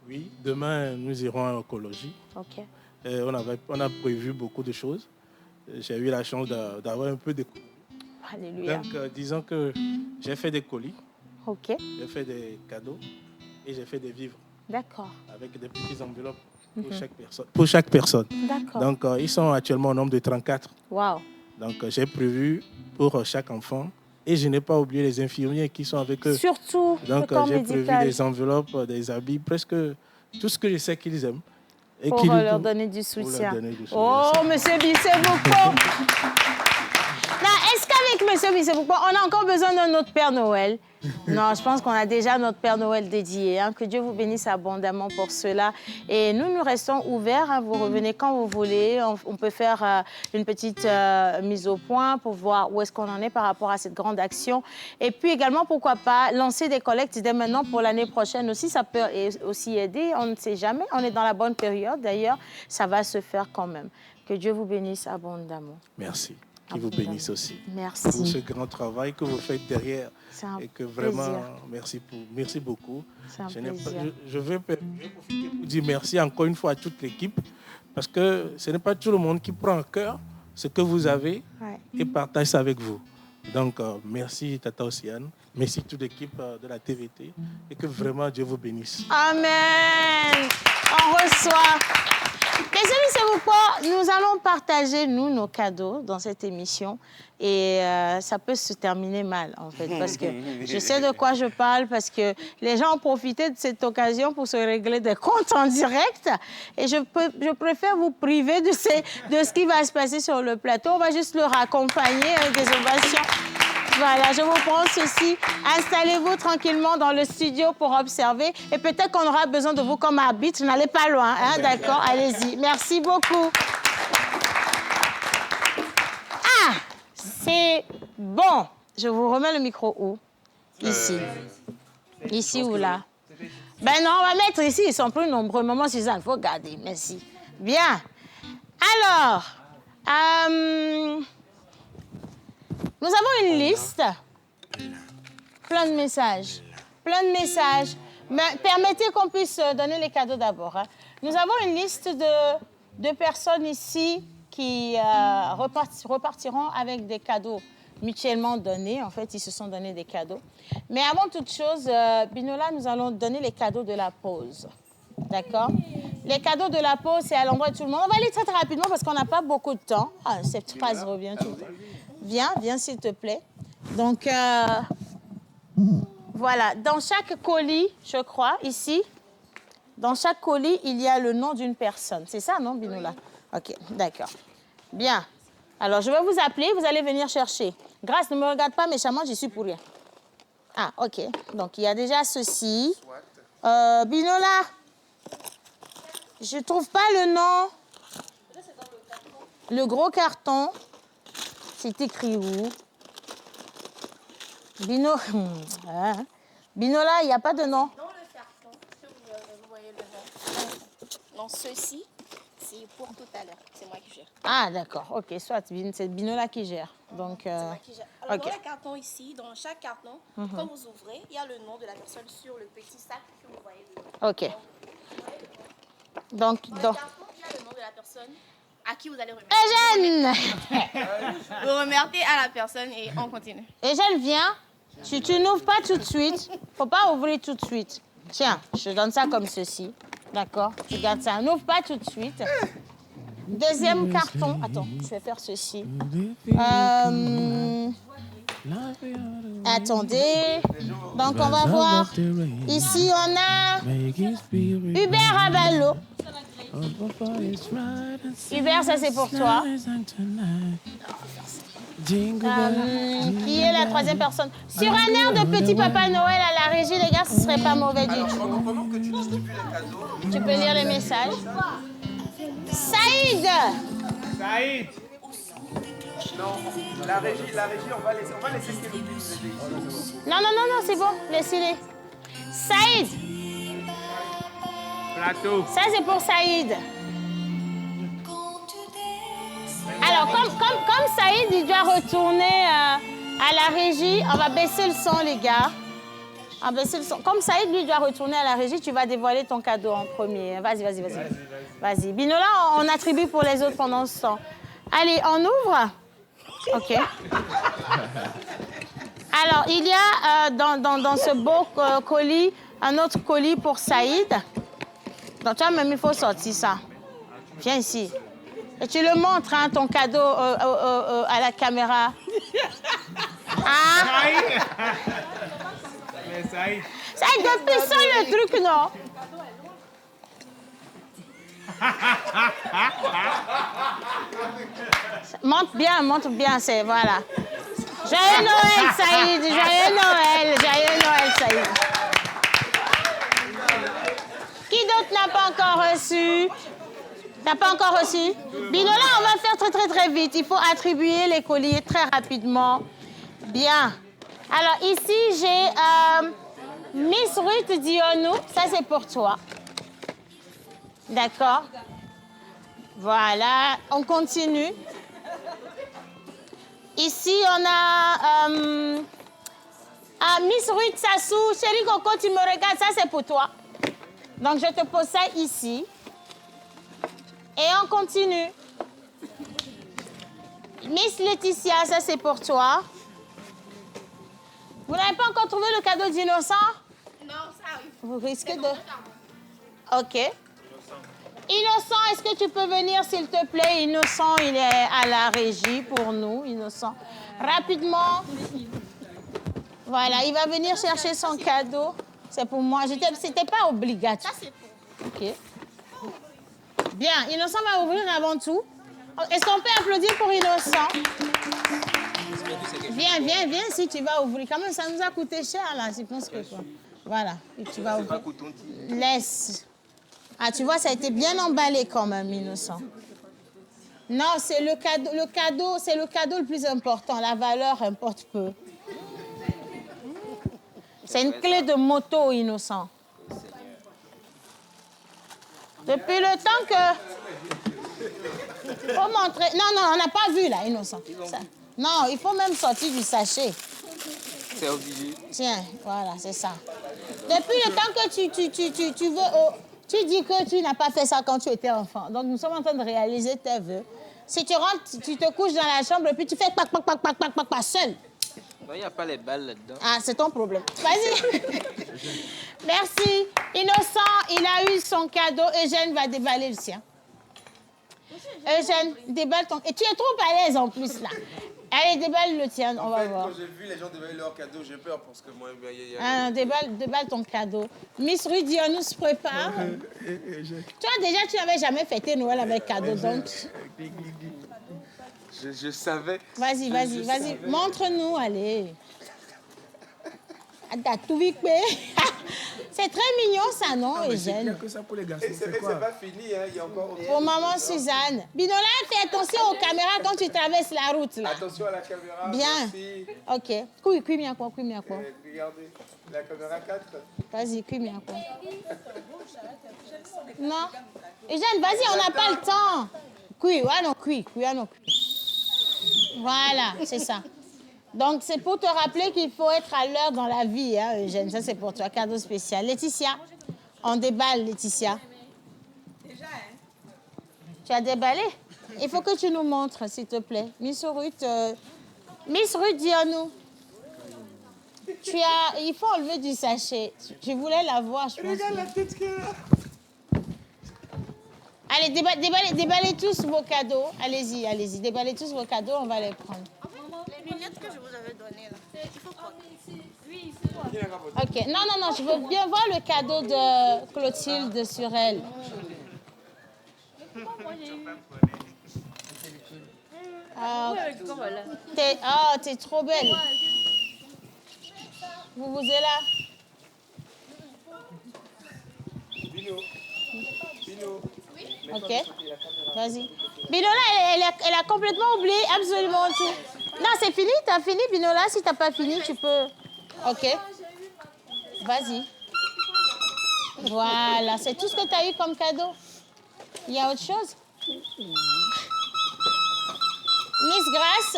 Oui, demain, nous irons à l'oncologie. OK. On a prévu beaucoup de choses. J'ai eu la chance d'avoir un peu de colis. Alléluia. Donc, disons que j'ai fait des colis, OK. j'ai fait des cadeaux et j'ai fait des vivres. D'accord. Avec des petites enveloppes pour chaque personne. D'accord. Donc, ils sont actuellement au nombre de 34. Waouh. Donc, j'ai prévu pour chaque enfant. Et je n'ai pas oublié les infirmiers qui sont avec eux. Surtout donc, le corps j'ai prévu médical. des enveloppes, des habits, presque tout ce que je sais qu'ils aiment. Et Pour leur donner du soutien. Oh, monsieur Bissé-Boucon. Est-ce qu'avec monsieur Bissé-Boucon, on a encore besoin d'un autre Père Noël? Non, je pense qu'on a déjà notre Père Noël dédié. Hein. Que Dieu vous bénisse abondamment pour cela. Et nous restons ouverts. Hein. Vous revenez quand vous voulez. On peut faire une petite mise au point pour voir où est-ce qu'on en est par rapport à cette grande action. Et puis également, pourquoi pas, lancer des collectes dès maintenant pour l'année prochaine aussi. Ça peut aussi aider. On ne sait jamais. On est dans la bonne période. D'ailleurs, ça va se faire quand même. Que Dieu vous bénisse abondamment. Merci. Qui vous bénisse aussi. Merci. Pour ce grand travail que vous faites derrière. Et que vraiment, merci beaucoup. Je veux profiter pour dire merci encore une fois à toute l'équipe parce que ce n'est pas tout le monde qui prend en cœur ce que vous avez et partage ça avec vous. Donc, merci Tata Océane, merci toute l'équipe de la TVT et que vraiment Dieu vous bénisse. Amen. On reçoit. Mesdames et messieurs, nous allons partager, nous, nos cadeaux dans cette émission. Et ça peut se terminer mal, en fait, parce que je sais de quoi je parle, parce que les gens ont profité de cette occasion pour se régler des comptes en direct. Et je préfère vous priver de ce qui va se passer sur le plateau. On va juste leur accompagner avec des ovations. Voilà, je vous prends ceci. Installez-vous tranquillement dans le studio pour observer. Et peut-être qu'on aura besoin de vous comme arbitre. N'allez pas loin, hein, d'accord? Allez-y. Merci beaucoup. Ah, c'est bon. Je vous remets le micro où? Ici. Ici ou là? Ben non, on va mettre ici. Ils sont plus nombreux. Maman Suzanne, il faut garder. Merci. Bien. Alors, nous avons une liste, plein de messages, Mais permettez qu'on puisse donner les cadeaux d'abord. Hein. Nous avons une liste de personnes ici qui repartiront avec des cadeaux mutuellement donnés. En fait, ils se sont donnés des cadeaux. Mais avant toute chose, Binola, nous allons donner les cadeaux de la pause. D'accord? Les cadeaux de la pause, c'est à l'endroit de tout le monde. On va aller très, très rapidement parce qu'on n'a pas beaucoup de temps. Ah, cette phrase revient tout le temps. Viens, s'il te plaît. Donc, voilà. Dans chaque colis, je crois, ici, dans chaque colis, il y a le nom d'une personne. C'est ça, non, Binola? OK, d'accord. Bien. Alors, je vais vous appeler. Vous allez venir chercher. Grâce, ne me regarde pas méchamment, j'y suis pour rien. Ah, OK. Donc, il y a déjà ceci. Binola, je ne trouve pas le nom. Le gros carton. C'est écrit où? Binola, il n'y a pas de nom. Dans le carton, vous voyez le nom. Non, ceci, c'est pour tout à l'heure. C'est moi qui gère. Ah, d'accord. OK, soit. C'est Binola qui gère. Donc, c'est moi qui gère. Alors, OK. dans le carton ici, dans chaque carton, quand vous ouvrez, il y a le nom de la personne sur le petit sac que vous voyez dedans. OK. Donc, dans le carton, il y a le nom de la personne à qui vous allez remercier. Eugène! Vous remerciez à la personne et on continue. Eugène, viens. Tu n'ouvres pas tout de suite. Faut pas ouvrir tout de suite. Tiens, je te donne ça comme ceci. D'accord? Tu gardes ça. N'ouvre pas tout de suite. Deuxième carton. Attends, je vais faire ceci. Attendez. Donc, on va voir. Ici, on a Hubert Ravallo. Hubert, ça, c'est pour toi. Qui est la troisième personne? Sur un air de Petit Papa Noël à la régie, les gars, ce serait pas mauvais du tout. Pendant que tu distribues les cadeaux... Tu peux lire les messages. Saïd! Saïd! Non, la régie, on va laisser Kéloupi nous aider. Non, c'est bon, laissez-les. Saïd! Plateau. Ça, c'est pour Saïd. Alors, comme Saïd, il doit retourner à la régie, on va baisser le son, les gars. On va baisser le son. Comme Saïd, lui, doit retourner à la régie, tu vas dévoiler ton cadeau en premier. Vas-y. Vas-y. Binola, on attribue pour les autres pendant ce temps. Allez, on ouvre? OK. Alors, il y a dans ce beau colis, un autre colis pour Saïd. Donc toi-même, il faut sortir ça. Viens ici. Et tu le montres, hein, ton cadeau à la caméra. Hein? Mais ça y est. Ça y est, depuis ça, le truc, non? Montre bien, c'est voilà. Joyeux Noël, Saïd. Joyeux Noël, Saïd. Qui d'autre n'a pas encore reçu? T'as pas encore reçu? Binola, on va faire très vite. Il faut attribuer les colliers très rapidement. Bien. Alors ici, j'ai Miss Ruth Dionou. Ça, c'est pour toi. D'accord. Voilà. On continue. Ici, on a Miss Ruth Sassou. Chérie Coco, tu me regardes. Ça, c'est pour toi. Donc, je te pose ça ici. Et on continue. Miss Laetitia, ça c'est pour toi. Vous n'avez pas encore trouvé le cadeau d'Innocent? Non, ça arrive. Vous risquez de... OK. Innocent, est-ce que tu peux venir, s'il te plaît? Innocent, il est à la régie pour nous, Innocent. Rapidement. Voilà, il va venir chercher son cadeau. C'est pour moi. C'était pas obligatoire. Ça, c'est pour. OK. Bien, Innocent va ouvrir avant tout. Est-ce qu'on peut applaudir pour Innocent? Viens, si tu vas ouvrir. Quand même, ça nous a coûté cher, là. Je pense que quoi. Voilà, et tu vas ouvrir. Laisse. Ah, tu vois, ça a été bien emballé quand même, Innocent. Non, c'est le cadeau, c'est le cadeau le plus important. La valeur importe peu. C'est une clé de moto, Innocent. Depuis le temps que... Faut montrer... Non, on n'a pas vu, là, Innocent. Ça... Non, il faut même sortir du sachet. C'est obligé. Tiens, voilà, c'est ça. Depuis le temps que tu veux... Tu dis que tu n'as pas fait ça quand tu étais enfant. Donc, nous sommes en train de réaliser tes vœux. Si tu rentres, tu te couches dans la chambre et puis tu fais pac, seul. Non, il n'y a pas les balles là-dedans. Ah, c'est ton problème. Vas-y. Merci. Innocent, il a eu son cadeau. Eugène va déballer le sien. Eugène, déballe ton... Et tu es trop à l'aise en plus, là. Allez, déballe le tien, on va voir. Quand j'ai vu les gens déballer leur cadeau, j'ai peur parce que moi... Déballe ton cadeau. Miss Rudy, on nous se prépare. Toi, déjà, tu n'avais jamais fêté Noël avec cadeau, donc... Je savais. Vas-y. Montre-nous, allez. C'est très mignon, ça, non, Eugène? Il n'y a que ça pour les garçons. C'est pas fini, hein. Il y a encore... Pour maman Suzanne. Binola, fais attention aux caméras quand tu traverses la route, là. Attention à la caméra. Bien. Merci. Ok. Cuis bien quoi. Regardez, la caméra 4. Vas-y, cuis bien quoi. Non. Eugène, vas-y, on n'a pas le temps. Cuis. Voilà, c'est ça. Donc, c'est pour te rappeler qu'il faut être à l'heure dans la vie, hein, Eugène. Ça, c'est pour toi, cadeau spécial. Laetitia, on déballe, Laetitia. Déjà, hein? Tu as déballé? Il faut que tu nous montres, s'il te plaît. Miss Ruth, dis-nous. Il faut enlever du sachet. Tu voulais la voir, je pense. Regarde la tête qu'elle a. Allez, déballez tous vos cadeaux. Allez-y. Déballez tous vos cadeaux, on va les prendre. Les lunettes que je vous avais données, là. Il faut quoi? Ok, non, je veux bien voir le cadeau de Clotilde sur elle. T'es trop belle. Vous êtes là? Bino. Ok, vas-y. Binola, elle a complètement oublié absolument tout. Non, c'est fini, t'as fini, Binola. Si t'as pas fini, tu peux... Ok. Vas-y. Voilà, c'est tout ce que t'as eu comme cadeau. Il y a autre chose? Miss Grace?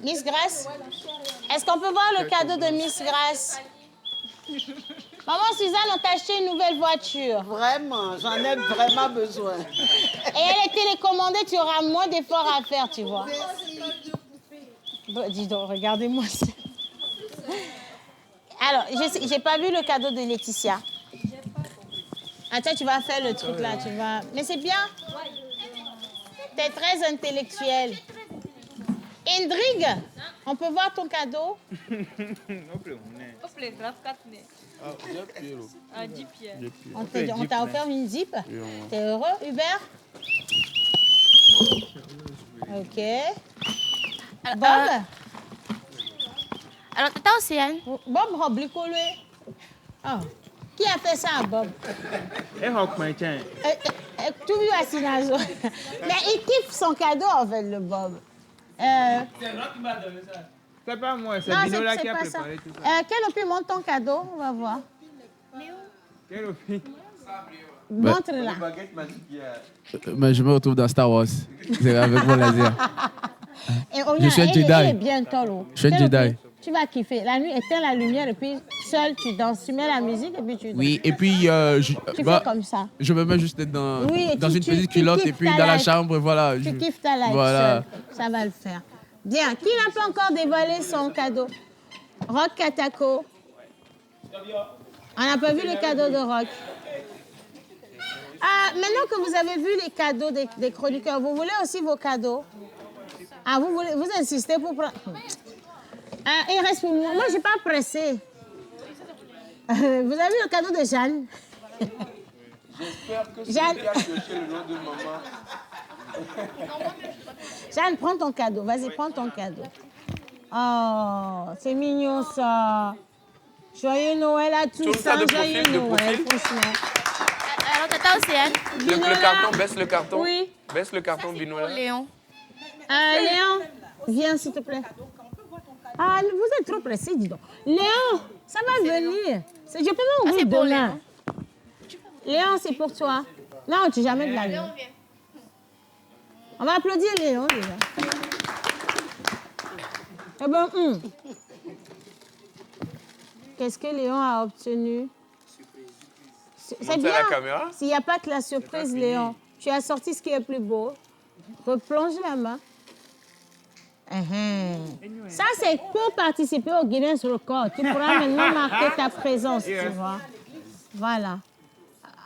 Miss Grace? Est-ce qu'on peut voir le cadeau de Miss Grace? Maman Suzanne, on t'a acheté une nouvelle voiture. Vraiment, j'en ai vraiment besoin. Et elle est télécommandée, tu auras moins d'efforts à faire, tu vois. Bon, dis donc, regardez-moi ça. Alors, j'ai pas vu le cadeau de Laetitia. Attends, tu vas faire le truc là, tu vas... Mais c'est bien. T'es très intellectuel. Indrig, on peut voir ton cadeau? On t'a offert une zip. T'es heureux, Hubert? Ok. Bob? Alors, tata Océane. Bob Roblicolé. Oh. Qui a fait ça à Bob? Tout vu à Sinazo. Mais il kiffe son cadeau, en fait, le Bob. C'est Rock qui m'a donné ça. C'est pas moi, c'est Binola qui a préparé tout ça. Kelopi, montre ton cadeau, on va voir. Kelopi. Montre-la. Mais je me retrouve dans Star Wars. C'est avec mon laser. Je suis un Jedi. Il est bien tolo. Je suis un Jedi. Tu vas kiffer. La nuit, éteins la lumière et puis seul, tu danses. Tu mets la musique et puis tu danses. Oui, et puis tu fais comme ça. Je me mets juste dans, Oui, et dans une petite tu culotte et puis dans la life. chambre, voilà. Tu kiffes ta life Voilà. seul. Ça va le faire. Bien. Qui n'a pas encore dévoilé son cadeau? Rock Katako. On n'a pas vu le cadeau de Rock. Maintenant que vous avez vu les cadeaux des chroniqueurs, vous voulez aussi vos cadeaux? Ah, vous insistez pour prendre... il reste pour moi. Moi, je n'ai pas pressé. Vous avez vu le cadeau de Jeanne? J'espère que c'est Jeanne... lui qui a pioché le nom de maman. Jeanne, prends ton cadeau. Vas-y, prends ton cadeau. Oh, c'est mignon, ça. Joyeux Noël à tous. Tourne ça de profil, Joyeux de Noël, profil. franchement. Alors, tata Océane. Le carton, baisse le carton. Oui. Baisse le carton, Binola. Léon. Léon, viens, s'il te plaît. Ah, vous êtes trop pressé, dis donc. Léon, ça va venir. Je peux même ouvrir demain. Léon, c'est pour toi. Non, tu n'as jamais de la vie. On va applaudir Léon, déjà. Eh ben, qu'est-ce que Léon a obtenu? C'est bien. S'il n'y a pas que la surprise, Léon, tu as sorti ce qui est plus beau. Replonge la main. Ça, c'est pour participer au Guinness Record. Tu pourras maintenant marquer ta présence, tu vois. Voilà.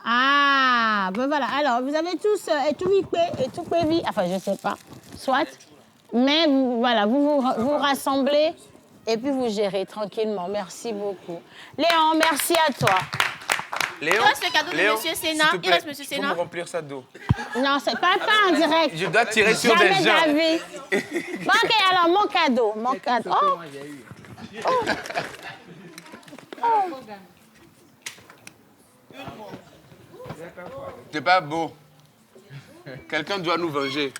Ah, ben voilà. Alors, vous avez tous et tout prévu. Enfin, je ne sais pas. Soit. Mais voilà, vous rassemblez et puis vous gérez tranquillement. Merci beaucoup. Léon, merci à toi. Léon, Il reste le cadeau de Monsieur Sénat. Il reste Monsieur Sénat. Faut me remplir ça d'eau. Non, c'est pas en direct. Je dois tirer sur Jamais des de gens. la vie. Bon, ok, alors mon cadeau. Mon cadeau. C'est pas beau. Quelqu'un doit nous venger.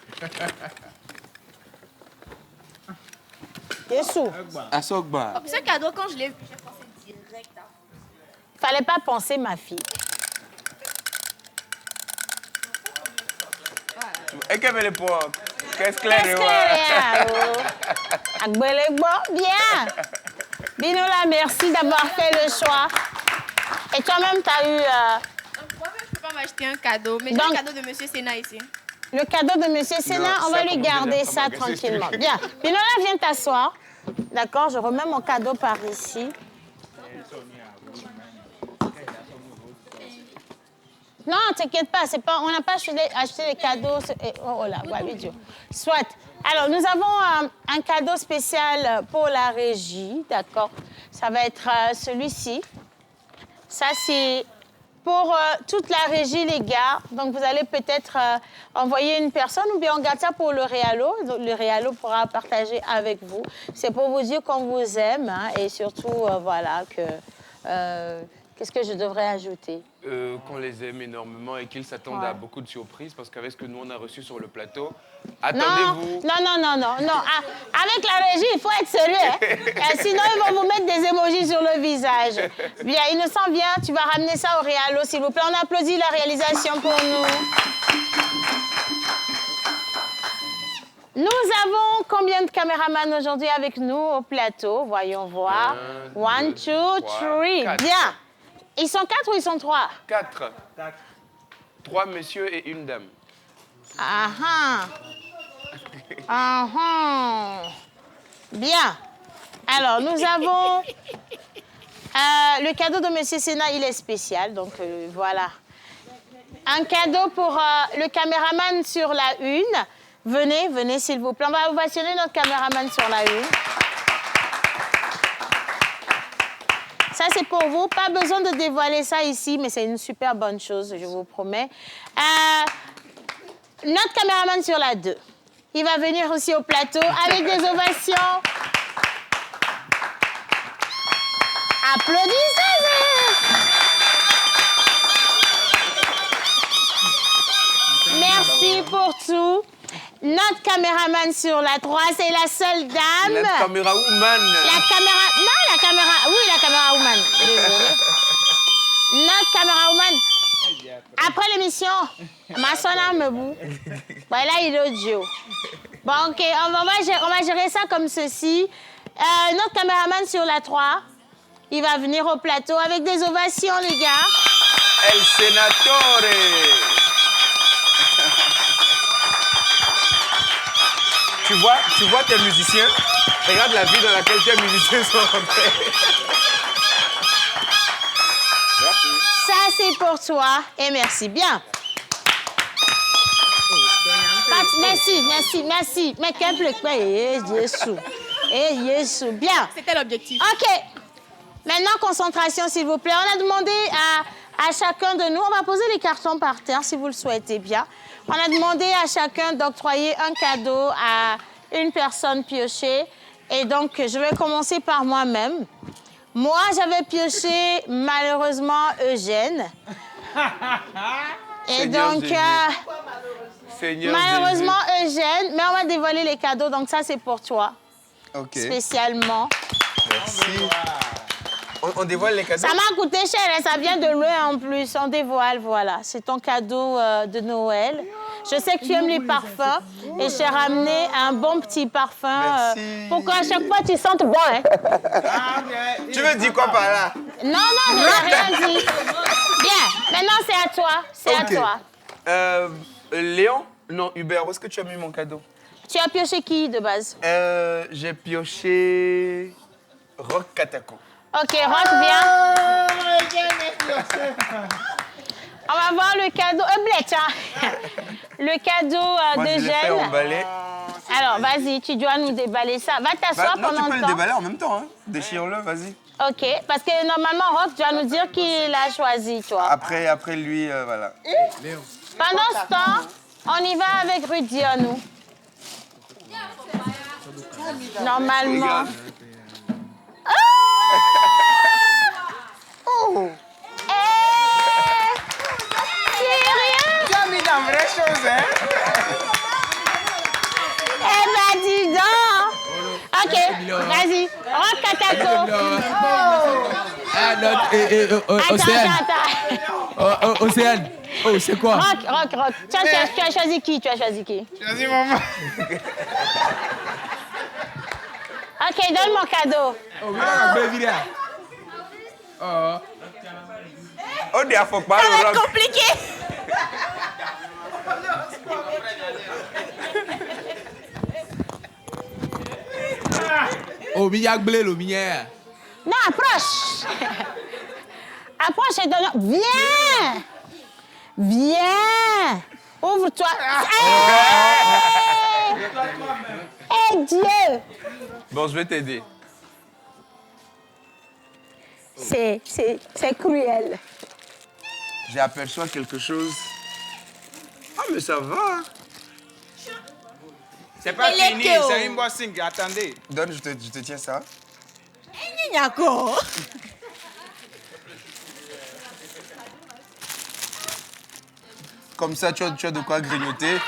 Yessou. Asogba. Ce cadeau, quand je l'ai vu, j'ai pensé direct à vous. Fallait pas penser, ma fille. Et qu'est-ce que pour qu'est-ce que bien. Binola, merci d'avoir fait le choix. Et toi-même, tu as eu... Moi-même, je ne peux pas m'acheter un cadeau, mais j'ai un cadeau de Monsieur Sénat ici. Le cadeau de Monsieur Sénat, on va lui garder ça tranquillement. Bien. Binola, viens t'asseoir. D'accord, je remets mon cadeau par ici. Non, t'inquiète pas, on n'a pas acheté les cadeaux. Oh là, ouais, vidéo. Soit. Alors, nous avons un cadeau spécial pour la régie, d'accord? Ça va être celui-ci. Ça, c'est pour toute la régie, les gars. Donc, vous allez peut-être envoyer une personne ou bien on garde ça pour le Réalo. Le Réalo pourra partager avec vous. C'est pour vous dire qu'on vous aime et surtout, voilà, que... qu'est-ce que je devrais ajouter? Qu'on les aime énormément et qu'ils s'attendent Ouais. à beaucoup de surprises parce qu'avec ce que nous on a reçu sur le plateau, attendez-vous. Non. Avec la régie, il faut être sérieux. Sinon, ils vont vous mettre des émojis sur le visage. Bien, Innocent, viens, tu vas ramener ça au Réalo, s'il vous plaît. On applaudit la réalisation pour nous. Nous avons combien de caméramans aujourd'hui avec nous au plateau? Voyons voir. 1, 2, 3. Bien. Ils sont 4 ou ils sont 3? 4. 3 messieurs et une dame. Bien. Alors, nous avons Le cadeau de Monsieur Sénat, il est spécial, donc voilà. Un cadeau pour le caméraman sur la une. Venez, venez s'il vous plaît. On va ovationner notre caméraman sur la une. Ça, c'est pour vous. Pas besoin de dévoiler ça ici, mais c'est une super bonne chose, je vous promets. Notre caméraman sur la 2. Il va venir aussi au plateau avec des ovations. Applaudissez! Merci pour tout. Notre caméraman sur la 3, c'est la seule dame. La caméra woman. La caméra... Non, la caméra... Oui, la caméra woman. Désolée. Notre caméra woman. Après l'émission, ma soeur me boue. Voilà, il est audio. Bon, OK, on va gérer ça comme ceci. Notre caméraman sur la 3, il va venir au plateau avec des ovations, les gars. El Senatore. Tu vois tes musiciens? Regarde la vie dans laquelle tes musiciens sont rentrés. Merci. Ça, c'est pour toi. Et merci bien. Merci. Mais quel Jésus. Jésus. Bien. C'était l'objectif. OK. Maintenant, concentration, s'il vous plaît. On a demandé à chacun de nous, on va poser les cartons par terre, si vous le souhaitez bien. On a demandé à chacun d'octroyer un cadeau à une personne piochée. Et donc, je vais commencer par moi-même. Moi, j'avais pioché, malheureusement, Eugène. Et donc, malheureusement, Eugène. Mais on va dévoiler les cadeaux, donc ça, c'est pour toi. OK. Spécialement. Merci. On dévoile les cadeaux? Ça m'a coûté cher, et ça vient de loin en plus. On dévoile, voilà. C'est ton cadeau de Noël. Je sais que tu aimes les parfums et je t'ai ramené un bon petit parfum pour qu'à chaque fois tu sentes bon. Hein? Tu veux dire quoi par là? Non, je n'ai rien dit. Bien, maintenant c'est à toi. C'est à toi. Léon? Non, Hubert, où est-ce que tu as mis mon cadeau? Tu as pioché qui de base? J'ai pioché Rock Katako. OK, Rock, viens. On va voir le cadeau. Le cadeau d'Eugène. Alors, vas-y, tu dois nous déballer ça. Va t'asseoir pendant le temps. Tu peux le déballer en même temps. Hein. Déchire-le, vas-y. OK, parce que normalement, Rock, tu dois nous dire qui l'a choisi, toi. Après lui, voilà. Pendant ce temps, on y va avec Rudy, à nous. Normalement. Oh! Tu as mis la vraie chose, hein? Eh ben, dis donc! OK, vas-y. Rock Katako. Attends. Océane. Oh, c'est quoi? Rock. Tu as choisi qui? Choisis maman. OK, donne mon cadeau. Oh, Ça va être compliqué. Oh, Miyak Blé, le Miyak. Non, approche. Approche et donne. Viens. Ouvre-toi. Eh Dieu. Bon, je vais t'aider. C'est cruel. J'aperçois quelque chose. Ah, mais ça va. C'est pas fini, c'est une boissing. Attendez. Donne, je te tiens ça. Comme ça, tu as de quoi grignoter.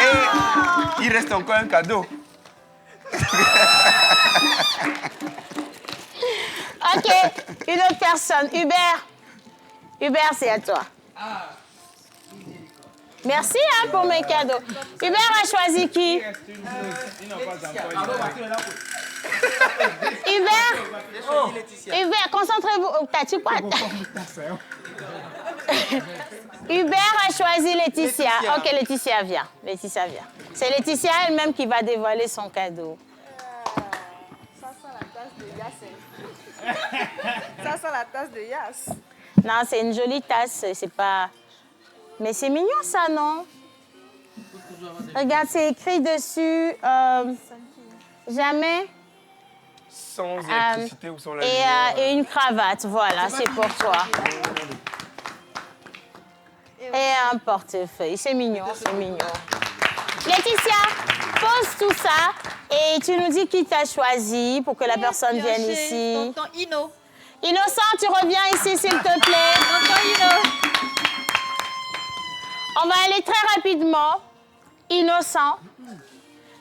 Et il reste encore un cadeau. OK, une autre personne. Hubert, c'est à toi. Merci pour mes cadeaux. Hubert a choisi qui? Hubert, concentrez-vous. T'as-tu quoi? Hubert a choisi Laetitia. Ok, Laetitia, viens. Laetitia, viens. C'est Laetitia elle-même qui va dévoiler son cadeau. Ça sent la tasse de Yass. Ça sent la tasse de Yass. Non, c'est une jolie tasse, c'est pas... Mais c'est mignon, ça, non? Regarde, c'est écrit dessus... jamais... Sans électricité ou sans la lumière. Et une cravate, voilà, c'est pour toi. Et un portefeuille, c'est mignon, c'est mignon. Laetitia, pose tout ça et tu nous dis qui t'a choisi pour que la personne vienne ici. Tonton Ino. Innocent, tu reviens ici, s'il te plaît. Tonton Ino. On va aller très rapidement. Innocent.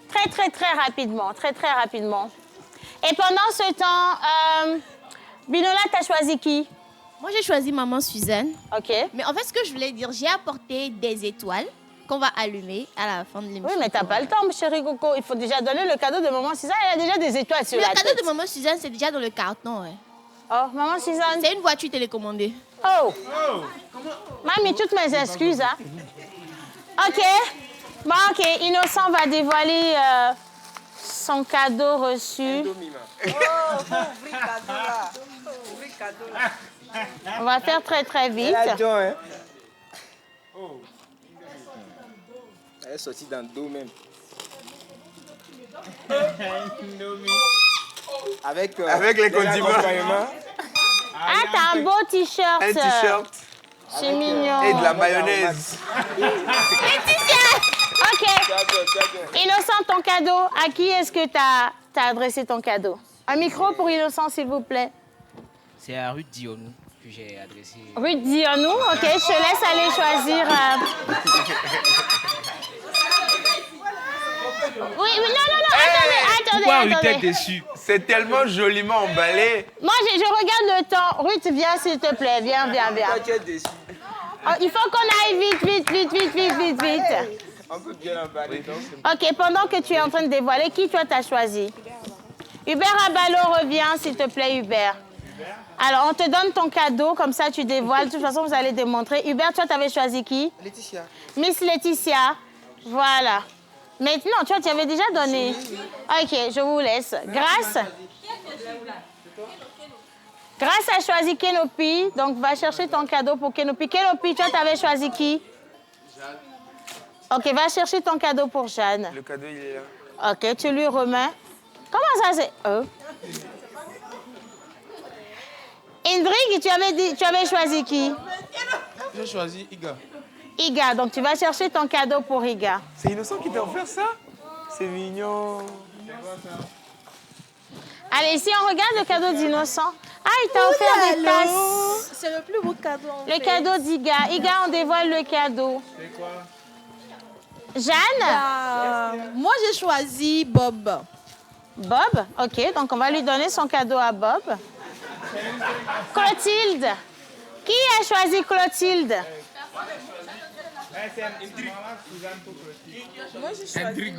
Très, très, très rapidement. Très, très rapidement. Et pendant ce temps, Binola, t'as choisi qui? Moi, j'ai choisi Maman Suzanne. OK. Mais en fait, ce que je voulais dire, j'ai apporté des étoiles qu'on va allumer à la fin de l'émission. Oui, mais t'as pas le temps, chérie Coco. Il faut déjà donner le cadeau de Maman Suzanne. Elle a déjà des étoiles sur la tête. Le cadeau de Maman Suzanne, c'est déjà dans le carton. Ouais. Oh, Maman Suzanne. C'est une voiture télécommandée. Oh. Mamie, toutes mes excuses, hein. OK. Bon, OK. Innocent va dévoiler son cadeau reçu. On va faire très, très vite. Elle est sortie dans le dos même. Avec les condiments. Ah, t'as un beau t-shirt. Un t-shirt. C'est mignon. Et de la mayonnaise. Laetitia! OK. Innocent, ton cadeau, à qui est-ce que t'as adressé ton cadeau? Un micro pour Innocent, s'il vous plaît. C'est à Ruth Dionou que j'ai adressé. Ruth Dionou, OK. Je te laisse aller choisir. Oui, non, attendez. Pourquoi Ruth est déçue? C'est tellement joliment emballé. Moi, je regarde le temps. Ruth, viens, s'il te plaît. Viens. Pourquoi tu es déçue? Oh, il faut qu'on aille vite. On peut bien emballer. OK, pendant que tu es en train de dévoiler, qui toi t'as choisi? Hubert Abalo, reviens, s'il te plaît, Hubert. Alors, on te donne ton cadeau, comme ça tu dévoiles. De toute façon, vous allez démontrer. Hubert, toi, t'avais choisi qui? Laetitia. Miss Laetitia. Voilà. Maintenant, tu avais déjà donné. OK, je vous laisse. Grâce a choisi Kenopi, donc va chercher ton cadeau pour Kenopi. Kenopi, toi, t'avais choisi qui? OK, va chercher ton cadeau pour Jeanne. Le cadeau, il est là. OK, tu lui remets. Comment ça, c'est Indrig, tu avais choisi qui? J'ai choisi Iga. Iga, donc tu vas chercher ton cadeau pour Iga. C'est Innocent qui t'a offert ça? C'est mignon. Allez, ici, on regarde le cadeau d'Innocent. Ah, il t'a offert des tasses. C'est le plus beau cadeau. Le cadeau d'Iga. Iga, on dévoile le cadeau. C'est quoi? Jeanne? Moi, j'ai choisi Bob. Bob? OK, donc on va lui donner son cadeau à Bob. Clotilde. Qui a choisi Clotilde? Moi, j'ai choisi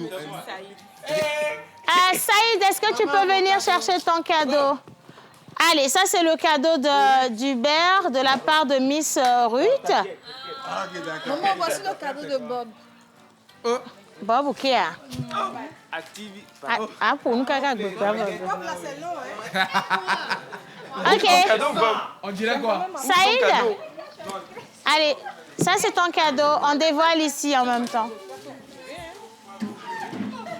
Saïd, est-ce que tu peux venir chercher ton cadeau? Allez, ça, c'est le cadeau d'Hubert de la part de Miss Ruth. Maman, voici le cadeau de Bob. Bob, ou qui a? Ah, pour nous, caca, Bob, là, c'est long, hein? OK. On dirait quoi? Saïd? Allez, ça, c'est ton cadeau. On dévoile ici en même temps.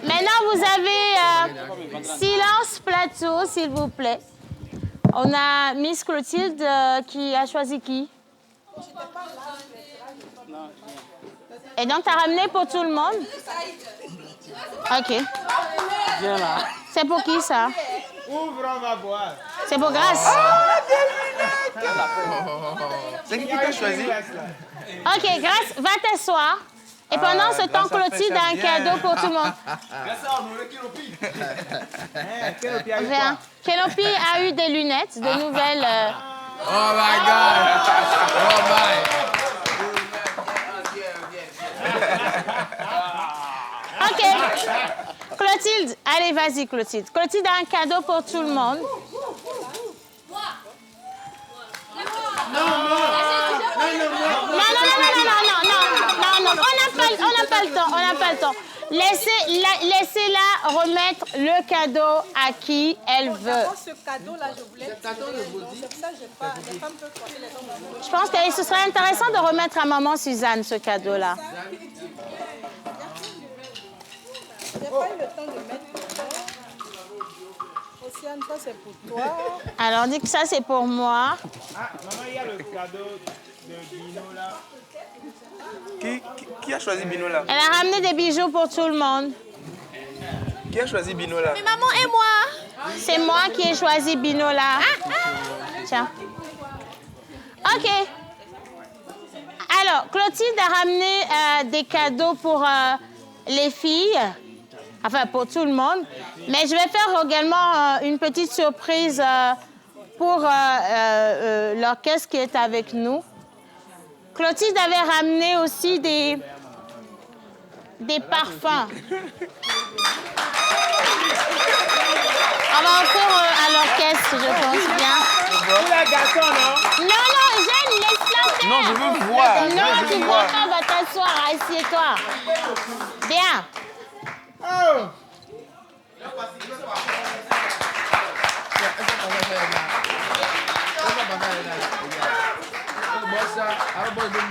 Maintenant, vous avez silence plateau, s'il vous plaît. On a Miss Clotilde qui a choisi qui? Et donc, tu as ramené pour tout le monde? OK. Viens là. C'est pour qui, ça? Ouvre, on va boire. C'est pour Grâce? C'est qui t'a choisi? OK, Grâce, va t'asseoir. Et pendant ce temps, Clotilde a un cadeau pour tout le monde. Viens. Kenopi a eu des lunettes, de nouvelles... Oh my God! Oh my! OK. Clotilde, allez, vas-y, Clotilde. Clotilde a un cadeau pour tout le monde. Non, non. On n'a pas le temps. Laissez-la remettre le cadeau à qui elle veut. Ce cadeau-là, je voulais... C'est ça, j'ai pas... Les femmes peuvent porter les hommes. Je pense que ce serait intéressant de remettre à maman Suzanne ce cadeau-là. J'ai pas eu le temps de mettre... Océane, ça c'est pour toi. Alors, dis que ça c'est pour moi. Ah, maman, il y a le cadeau de Bino là. Qui a choisi Bino là? Elle a ramené des bijoux pour tout le monde. Qui a choisi Bino là? Mais maman et moi. C'est moi qui ai choisi Bino là. Tiens. OK. Alors, Clotilde a ramené des cadeaux pour les filles. Enfin, pour tout le monde. Mais je vais faire également une petite surprise pour l'orchestre qui est avec nous. Clotilde avait ramené aussi des parfums. On va offrir à l'orchestre, je pense bien. Pour la garçon, non? Non, Jeanne, laisse-la faire. Non, je veux voir. Non, tu ne vois pas, va t'asseoir, assieds-toi. Bien. Oh!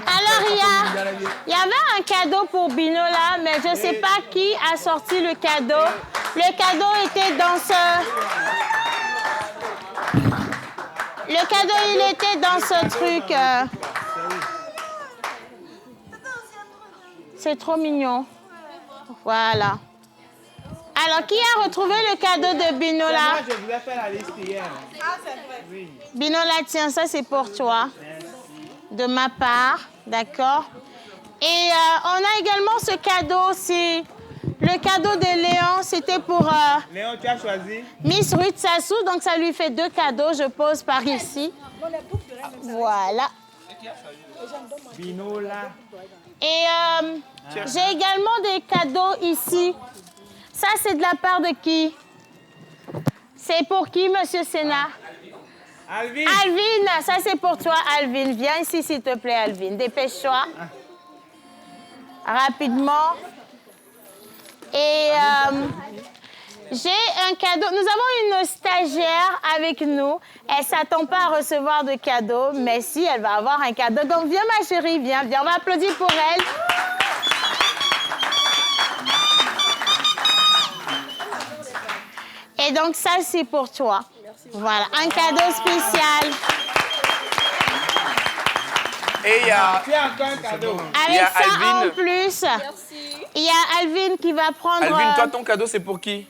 Alors, il y avait un cadeau pour Bino là, mais je ne sais pas qui a sorti le cadeau. Le cadeau était dans ce... Le cadeau, il était dans ce truc. C'est trop mignon. Voilà. Alors, qui a retrouvé le cadeau de Bino là? Moi, je vous ai fait la liste hier. Ah, c'est vrai. Oui. Bino là, tiens, ça c'est pour toi. De ma part, d'accord? Et on a également ce cadeau, c'est le cadeau de Léon, c'était pour Léon, tu as choisi? Miss Ruth Sassou, donc ça lui fait 2 cadeaux, je pose par ici. Voilà. Bino là. Et j'ai également des cadeaux ici. Ça, c'est de la part de qui? C'est pour qui, Monsieur Sénat? Alvin. Alvin, ça c'est pour toi, Alvin. Viens ici, s'il te plaît, Alvin. Dépêche-toi. Rapidement. Et j'ai un cadeau. Nous avons une stagiaire avec nous. Elle ne s'attend pas à recevoir de cadeau, mais si, elle va avoir un cadeau. Donc, viens, ma chérie, viens. On va applaudir pour elle. Et donc, ça, c'est pour toi. Voilà, un cadeau spécial. Et il y a... Tu as encore un cadeau. Avec ça, Alvin. en plus, il y a Alvin qui va prendre... Alvin, toi, ton cadeau, c'est pour qui?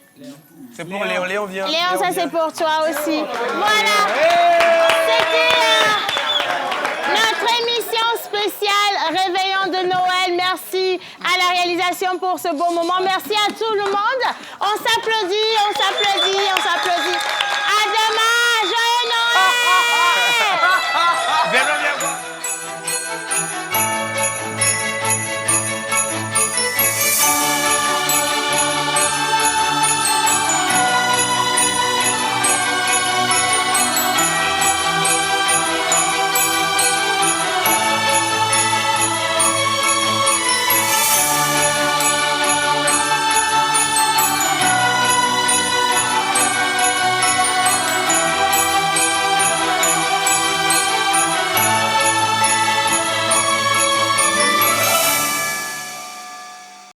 C'est pour Léon. Léon, viens. Léon, ça, c'est pour toi aussi. Voilà. C'était notre émission spéciale Réveillon de Noël. Merci à la réalisation pour ce beau moment. Merci à tout le monde. On s'applaudit, on s'applaudit, on s'applaudit.